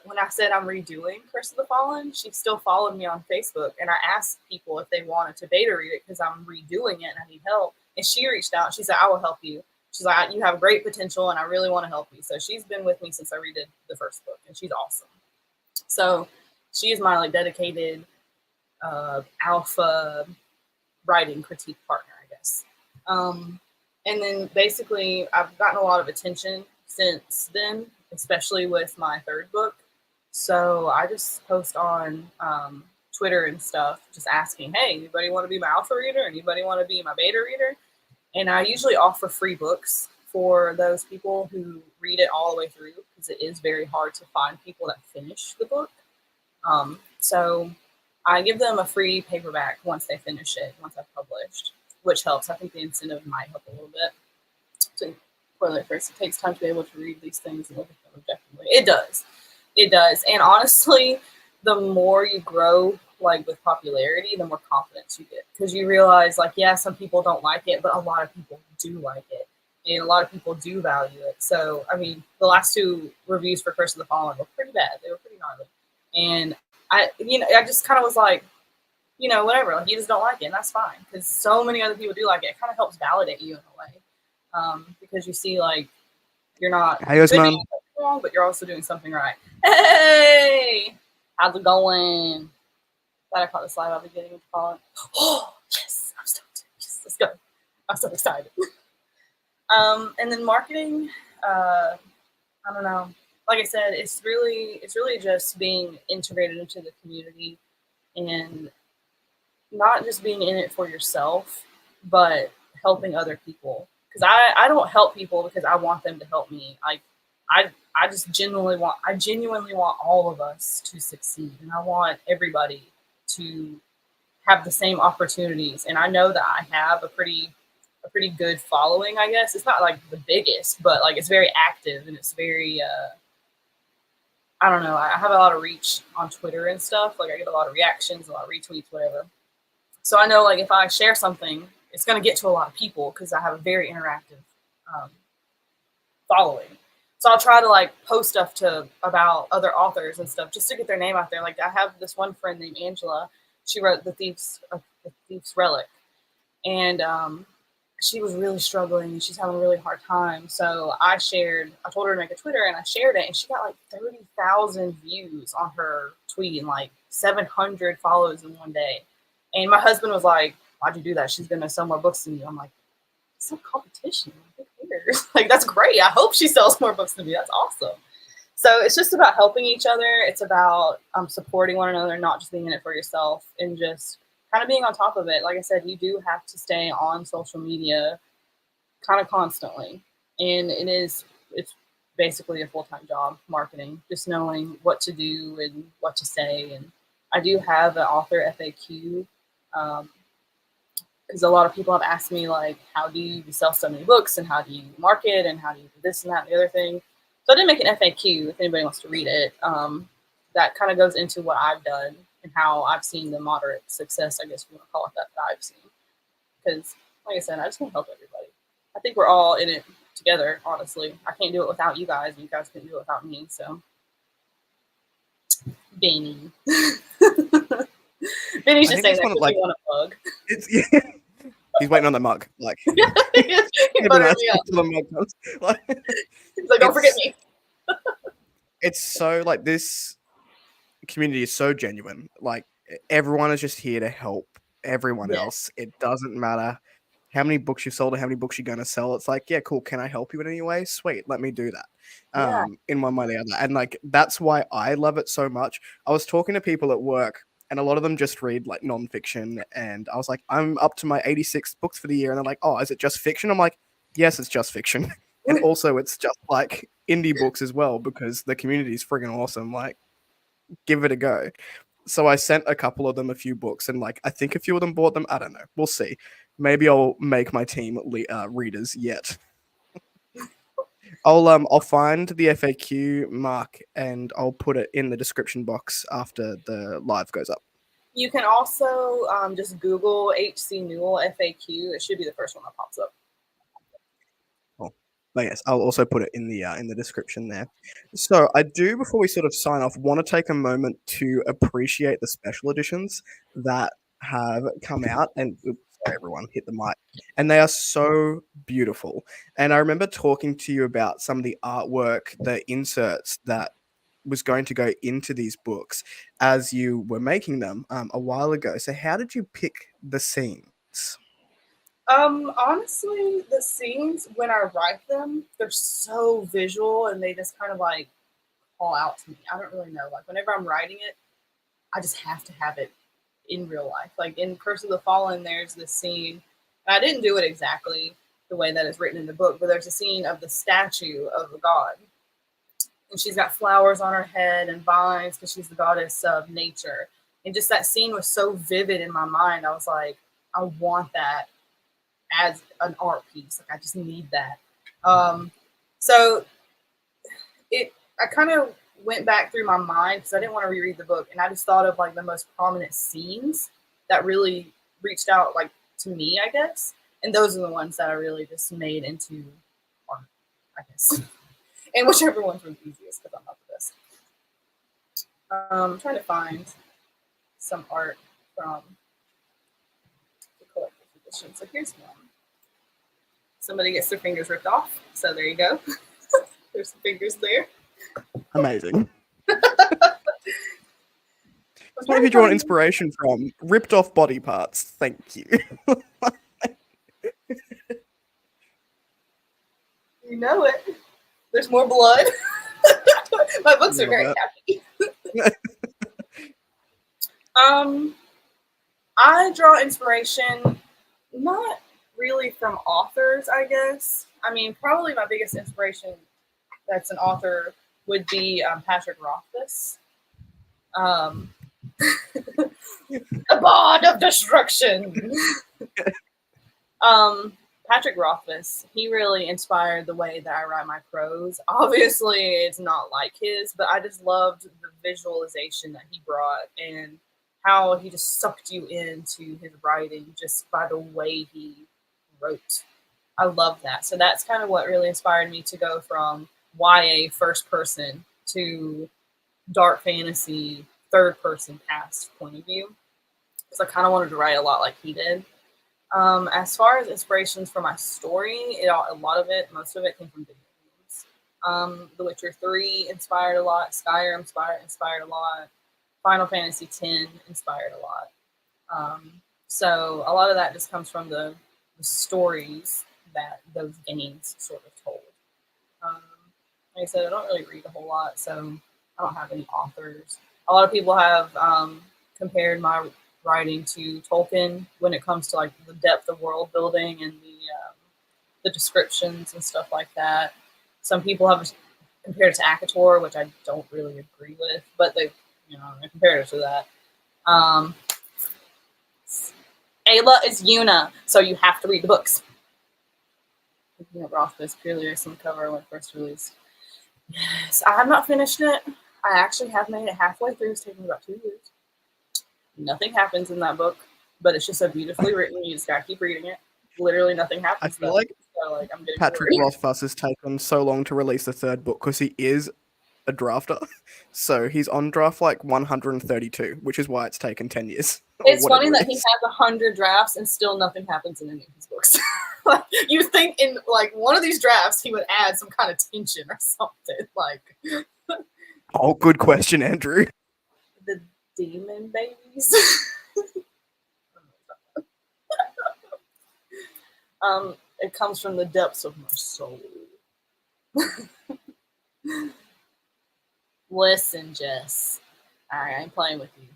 when I said I'm redoing Curse of the Fallen, she still followed me on Facebook, and I asked people if they wanted to beta read it because I'm redoing it and I need help. And she reached out. She said, I will help you. She's like, you have great potential, and I really want to help you. So she's been with me since I redid the first book, and she's awesome. So she is my like dedicated alpha writing critique partner, I guess. And then basically I've gotten a lot of attention since then, especially with my 3rd book. So I just post on Twitter and stuff, just asking, hey, anybody want to be my alpha reader? Anybody want to be my beta reader? And I usually offer free books for those people who read it all the way through, because it is very hard to find people that finish the book. So I give them a free paperback once they finish it, once I've published, which helps. I think the incentive might help a little bit. So, spoiler first, it takes time to be able to read these things and look at them objectively. It does. It does. And honestly, the more you grow, like, with popularity, the more confidence you get. Because you realize, like, yeah, some people don't like it, but a lot of people do like it. And a lot of people do value it. So, I mean, the last 2 reviews for Curse of the Fallen were pretty bad. They were pretty gnarly. And I just kind of was like, whatever, like, you just don't like it, and that's fine, because so many other people do like it. It kind of helps validate you in a way, because you see, like, you're not doing something wrong, but you're also doing something right. Hey, how's it going? Glad I caught the slide I'll be getting into college. Oh, yes, I'm stoked. Yes, let's go. I'm so excited. And then marketing, I don't know. Like I said, it's really just being integrated into the community and not just being in it for yourself, but helping other people. Because I don't help people because I want them to help me. I just genuinely want all of us to succeed, and I want everybody to have the same opportunities. And I know that I have a pretty good following, I guess. It's not like the biggest, but like it's very active, and it's very I don't know. I have a lot of reach on Twitter and stuff. Like I get a lot of reactions, a lot of retweets, whatever. So I know, like, if I share something, it's going to get to a lot of people because I have a very interactive following. So I'll try to like post stuff about other authors and stuff just to get their name out there. Like I have this one friend named Angela. She wrote the Thief's Relic, and she was really struggling and she's having a really hard time. So I told her to make a Twitter and I shared it, and she got like 30,000 views on her tweet and like 700 follows in one day. And my husband was like, "Why'd you do that? She's gonna sell more books than you." I'm like, "It's a competition. Who cares?" Like, that's great. I hope she sells more books than me. That's awesome. So it's just about helping each other. It's about supporting one another, not just being in it for yourself, and just kind of being on top of it. Like I said, you do have to stay on social media kind of constantly. And it's basically a full-time job, marketing, just knowing what to do and what to say. And I do have an author FAQ, because a lot of people have asked me, like, how do you sell so many books, and how do you market, and how do you do this and that and the other thing. So I did make an FAQ if anybody wants to read it. That kind of goes into what I've done and how I've seen the moderate success, I guess you want to call it that I've seen. Because, like I said, I just want to help everybody. I think we're all in it together, honestly. I can't do it without you guys, and you guys can't do it without me, so. Benny. Benny's just saying that because like, you want a mug. Yeah. He's waiting on the mug. Like, he's buttering me up. The mug comes. Like, he's like, don't forget me. It's so, like, this community is so genuine. Like, everyone is just here to help everyone else. It doesn't matter how many books you've sold or how many books you're going to sell. It's like, yeah, cool. Can I help you in any way? Sweet. Let me do that. In one way or the other. And like, that's why I love it so much. I was talking to people at work, and a lot of them just read like nonfiction. And I was like, I'm up to my 86 books for the year. And they're like, oh, is it just fiction? I'm like, yes, it's just fiction. And also it's just like indie books as well, because the community is friggin' awesome. Like, give it a go. So I sent a couple of them a few books, and like, I think a few of them bought them. I don't know. We'll see. Maybe I'll make my team readers yet. I'll find the FAQ, Mark, and I'll put it in the description box after the live goes up. You can also just Google HC Newell FAQ. It should be the first one that pops up. Cool. But yes, I'll also put it in the description there. So I do, before we sort of sign off, want to take a moment to appreciate the special editions that have come out. And sorry, everyone, hit the mic. And they are so beautiful. And I remember talking to you about some of the artwork, the inserts that was going to go into these books as you were making them a while ago. So how did you pick the scenes? Honestly, the scenes, when I write them, they're so visual and they just kind of like call out to me. I don't really know. Like, whenever I'm writing it, I just have to have it in real life. Like in Curse of the Fallen, there's this scene, and I didn't do it exactly the way that it's written in the book, but there's a scene of the statue of the god. And she's got flowers on her head and vines because she's the goddess of nature. And just that scene was so vivid in my mind. I was like, I want that as an art piece. Like, I just need that. So I kind of went back through my mind because I didn't want to reread the book, and I just thought of like the most prominent scenes that really reached out like to me, I guess. And those are the ones that I really just made into art, I guess. And whichever ones were the easiest, because I'm not the best. I'm trying to find some art from the collector's edition. So here's one. Somebody gets their fingers ripped off. So there you go. There's some fingers there. Amazing. What have you drawn inspiration from? Ripped off body parts. Thank you. You know it. There's more blood. My books are very happy. I draw inspiration not really from authors, I guess. I mean, probably my biggest inspiration that's an author would be Patrick Rothfuss. The God of Destruction. Patrick Rothfuss, he really inspired the way that I write my prose. Obviously, it's not like his, but I just loved the visualization that he brought and how he just sucked you into his writing just by the way he wrote. I love that. So that's kind of what really inspired me to go from YA first person to dark fantasy third person cast point of view, because I kind of wanted to write a lot like he did. As far as inspirations for my story, most of it came from video games. The Witcher 3 inspired a lot. Skyrim inspired a lot. Final Fantasy X inspired a lot. So a lot of that just comes from the stories that those games sort of told. Like I said, I don't really read a whole lot, so I don't have any authors. A lot of people have compared my writing to Tolkien when it comes to like the depth of world building and the descriptions and stuff like that. Some people have compared it to Akator, which I don't really agree with, but they compared it to that. Ayla is Yuna, so you have to read the books. Roth is purely some cover when first released. Yes, I have not finished it. I actually have made it halfway through. It's taken about 2 years. Nothing happens in that book, but it's just so beautifully written. You just gotta keep reading it. Literally nothing happens. I feel like I'm getting Patrick Rothfuss has taken so long to release the third book because he is a drafter. So he's on draft like 132, which is why it's taken 10 years. It's funny that he has 100 drafts and still nothing happens in any of his books. Like, you think in like one of these drafts he would add some kind of tension or something. Like, oh, good question, Andrew. The demon babies. It comes from the depths of my soul. Listen, Jess. Alright, I ain't playing with you.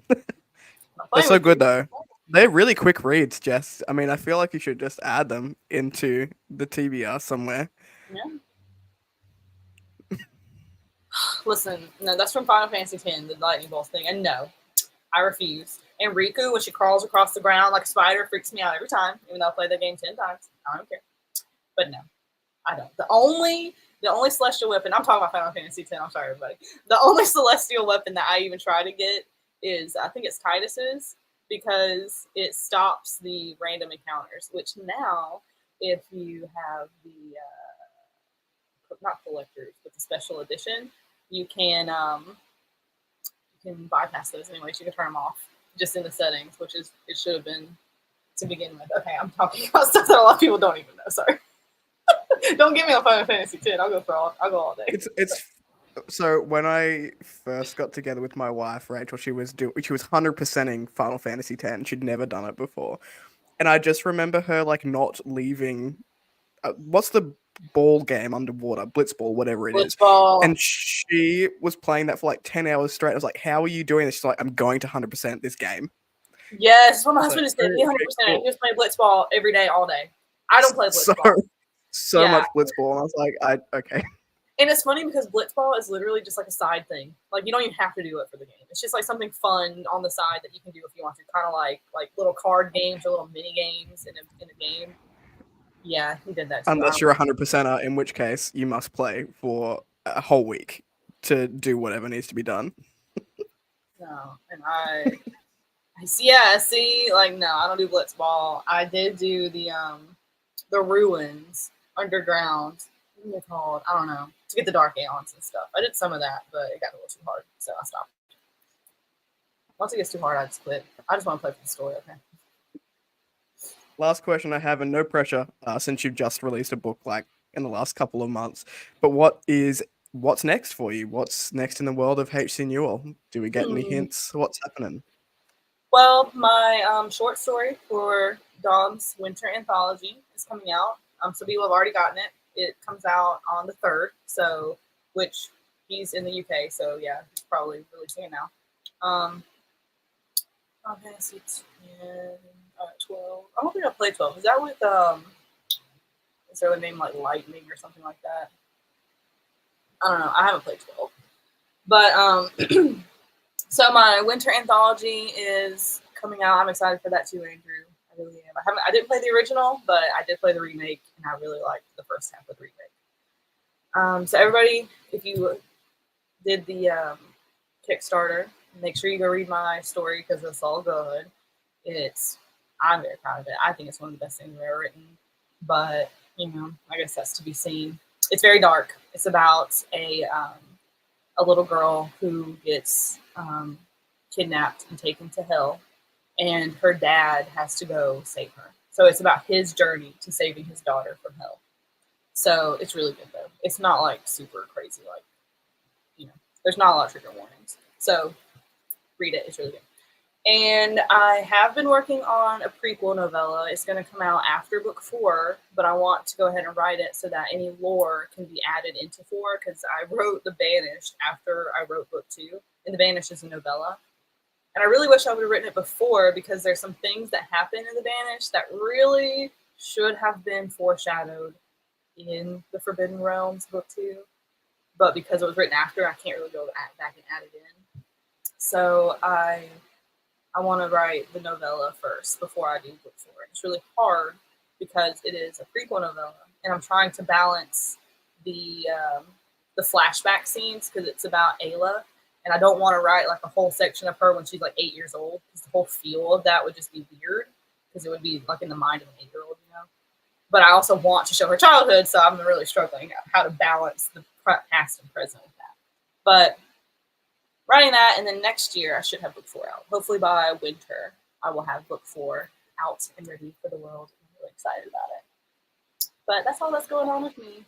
They're so good, though. They're really quick reads, Jess. I mean, I feel like you should just add them into the TBR somewhere. Yeah. Listen, no, that's from Final Fantasy X, the lightning bolt thing, and no, I refuse. And Riku, when she crawls across the ground like a spider, freaks me out every time, even though I played that game 10 times. I don't care. But no, I don't. The only celestial weapon, I'm talking about Final Fantasy X, I'm sorry, everybody. The only celestial weapon that I even try to get is, I think it's Titus's, because it stops the random encounters, which now, if you have the, not collectors, but the special edition, you can bypass those anyways. You can turn them off just in the settings, which is, it should have been to begin with. Okay, I'm talking about stuff that a lot of people don't even know, sorry. Don't get me on Final Fantasy X. I'll go all day. It's so when I first got together with my wife, Rachel, she was 100%ing Final Fantasy X. She'd never done it before, and I just remember her like not leaving. What's the ball game underwater? Blitzball, whatever it is. And she was playing that for like 10 hours straight. I was like, "How are you doing this?" She's like, "I'm going to 100% this game." Yes, what my husband is saying. 100%. He was playing Blitzball every day, all day. I don't play Blitzball. So much Blitzball, and I was like, okay. And it's funny because Blitzball is literally just like a side thing. Like, you don't even have to do it for the game. It's just like something fun on the side that you can do if you want to. Kind of like little card games or little mini games in a game. Yeah, he did that too. Unless you're 100%er, in which case you must play for a whole week to do whatever needs to be done. No, and see, like, no, I don't do Blitzball. I did do the ruins underground. What are they called? I don't know. To get the Dark Aeons and stuff. I did some of that, but it got a little too hard, so I stopped. Once it gets too hard, I just quit. I just want to play for the story, okay? Last question I have, and no pressure, since you've just released a book like in the last couple of months, but what's next for you? What's next in the world of H.C. Newell? Do we get any hints? What's happening? Well, my short story for Dawn's Winter Anthology is coming out. So people have already gotten it. It comes out on the 3rd, so which he's in the UK, so yeah, he's probably releasing it now. Fantasy 10, 12. I don't think I played 12. Is that with is there a name like Lightning or something like that? I don't know. I haven't played 12. But so my winter anthology is coming out. I'm excited for that too, Andrew. I really am. I didn't play the original, but I did play the remake, and I really liked the first half of the remake. So everybody, if you did the Kickstarter, make sure you go read my story because it's all good. I'm very proud of it. I think it's one of the best things I've ever written. But, I guess that's to be seen. It's very dark. It's about a little girl who gets kidnapped and taken to hell, and her dad has to go save her. So it's about his journey to saving his daughter from hell. So it's really good though. It's not like super crazy, like there's not a lot of trigger warnings. So read it. It's really good. And I have been working on a prequel novella. It's going to come out after book 4, but I want to go ahead and write it so that any lore can be added into 4, because I wrote The Banished after I wrote book 2, and The Banished is a novella. And I really wish I would have written it before, because there's some things that happen in The Banished that really should have been foreshadowed in the Forbidden Realms book 2. But because it was written after, I can't really go back and add it in. So I want to write the novella first before I do book 4. It's really hard because it is a prequel novella, and I'm trying to balance the flashback scenes because it's about Ayla, and I don't want to write like a whole section of her when she's like 8 years old, because the whole feel of that would just be weird, because it would be like in the mind of an 8-year-old, But I also want to show her childhood, so I'm really struggling how to balance the past and present with that. But writing that, and then next year I should have book 4 out. Hopefully by winter I will have book 4 out and ready for the world. I'm really excited about it. But that's all that's going on with me.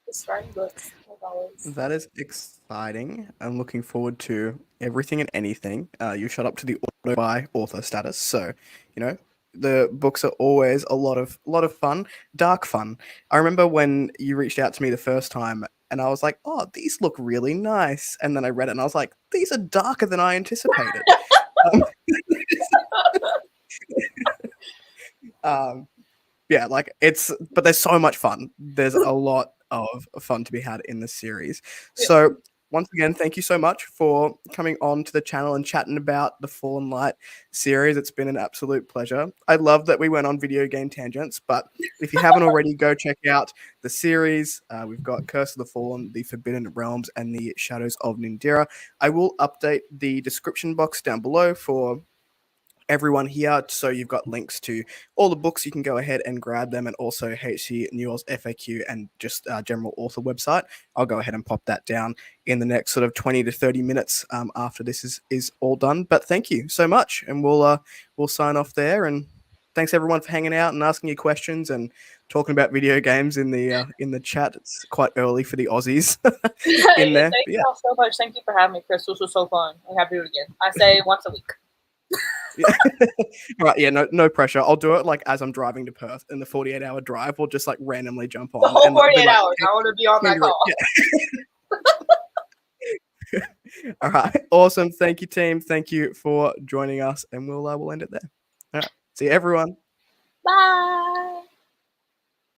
Just writing books, like always. That is exciting. I'm looking forward to everything and anything. You shot up to the auto by author status, so the books are always a lot of fun, dark fun. I remember when you reached out to me the first time, and I was like, "Oh, these look really nice," and then I read it, and I was like, "These are darker than I anticipated." Yeah, like but there's so much fun. There's a lot of fun to be had in this series. So once again, thank you so much for coming on to the channel and chatting about the Fallen Light series. It's been an absolute pleasure. I love that we went on video game tangents, but if you haven't already, go check out the series. We've got Curse of the Fallen, the Forbidden Realms, and the Shadows of Nindira. I will update the description box down below for everyone here, so you've got links to all the books. You can go ahead and grab them, and also HC Newell's FAQ and just general author website. I'll go ahead and pop that down in the next sort of 20 to 30 minutes after this is all done. But thank you so much, and we'll sign off there. And thanks everyone for hanging out and asking your questions and talking about video games in the chat. It's quite early for the Aussies in there. Thank you all so much. Thank you for having me, Kris. This was so fun. I'm happy to do it again. I say once a week. Yeah. Right, yeah, no pressure. I'll do it like as I'm driving to Perth in the 48-hour drive. We'll just like randomly jump on. The whole 48 like, hours. I want to be on that call. Yeah. All right, awesome. Thank you, team. Thank you for joining us, and we'll end it there. All right, see you, everyone. Bye.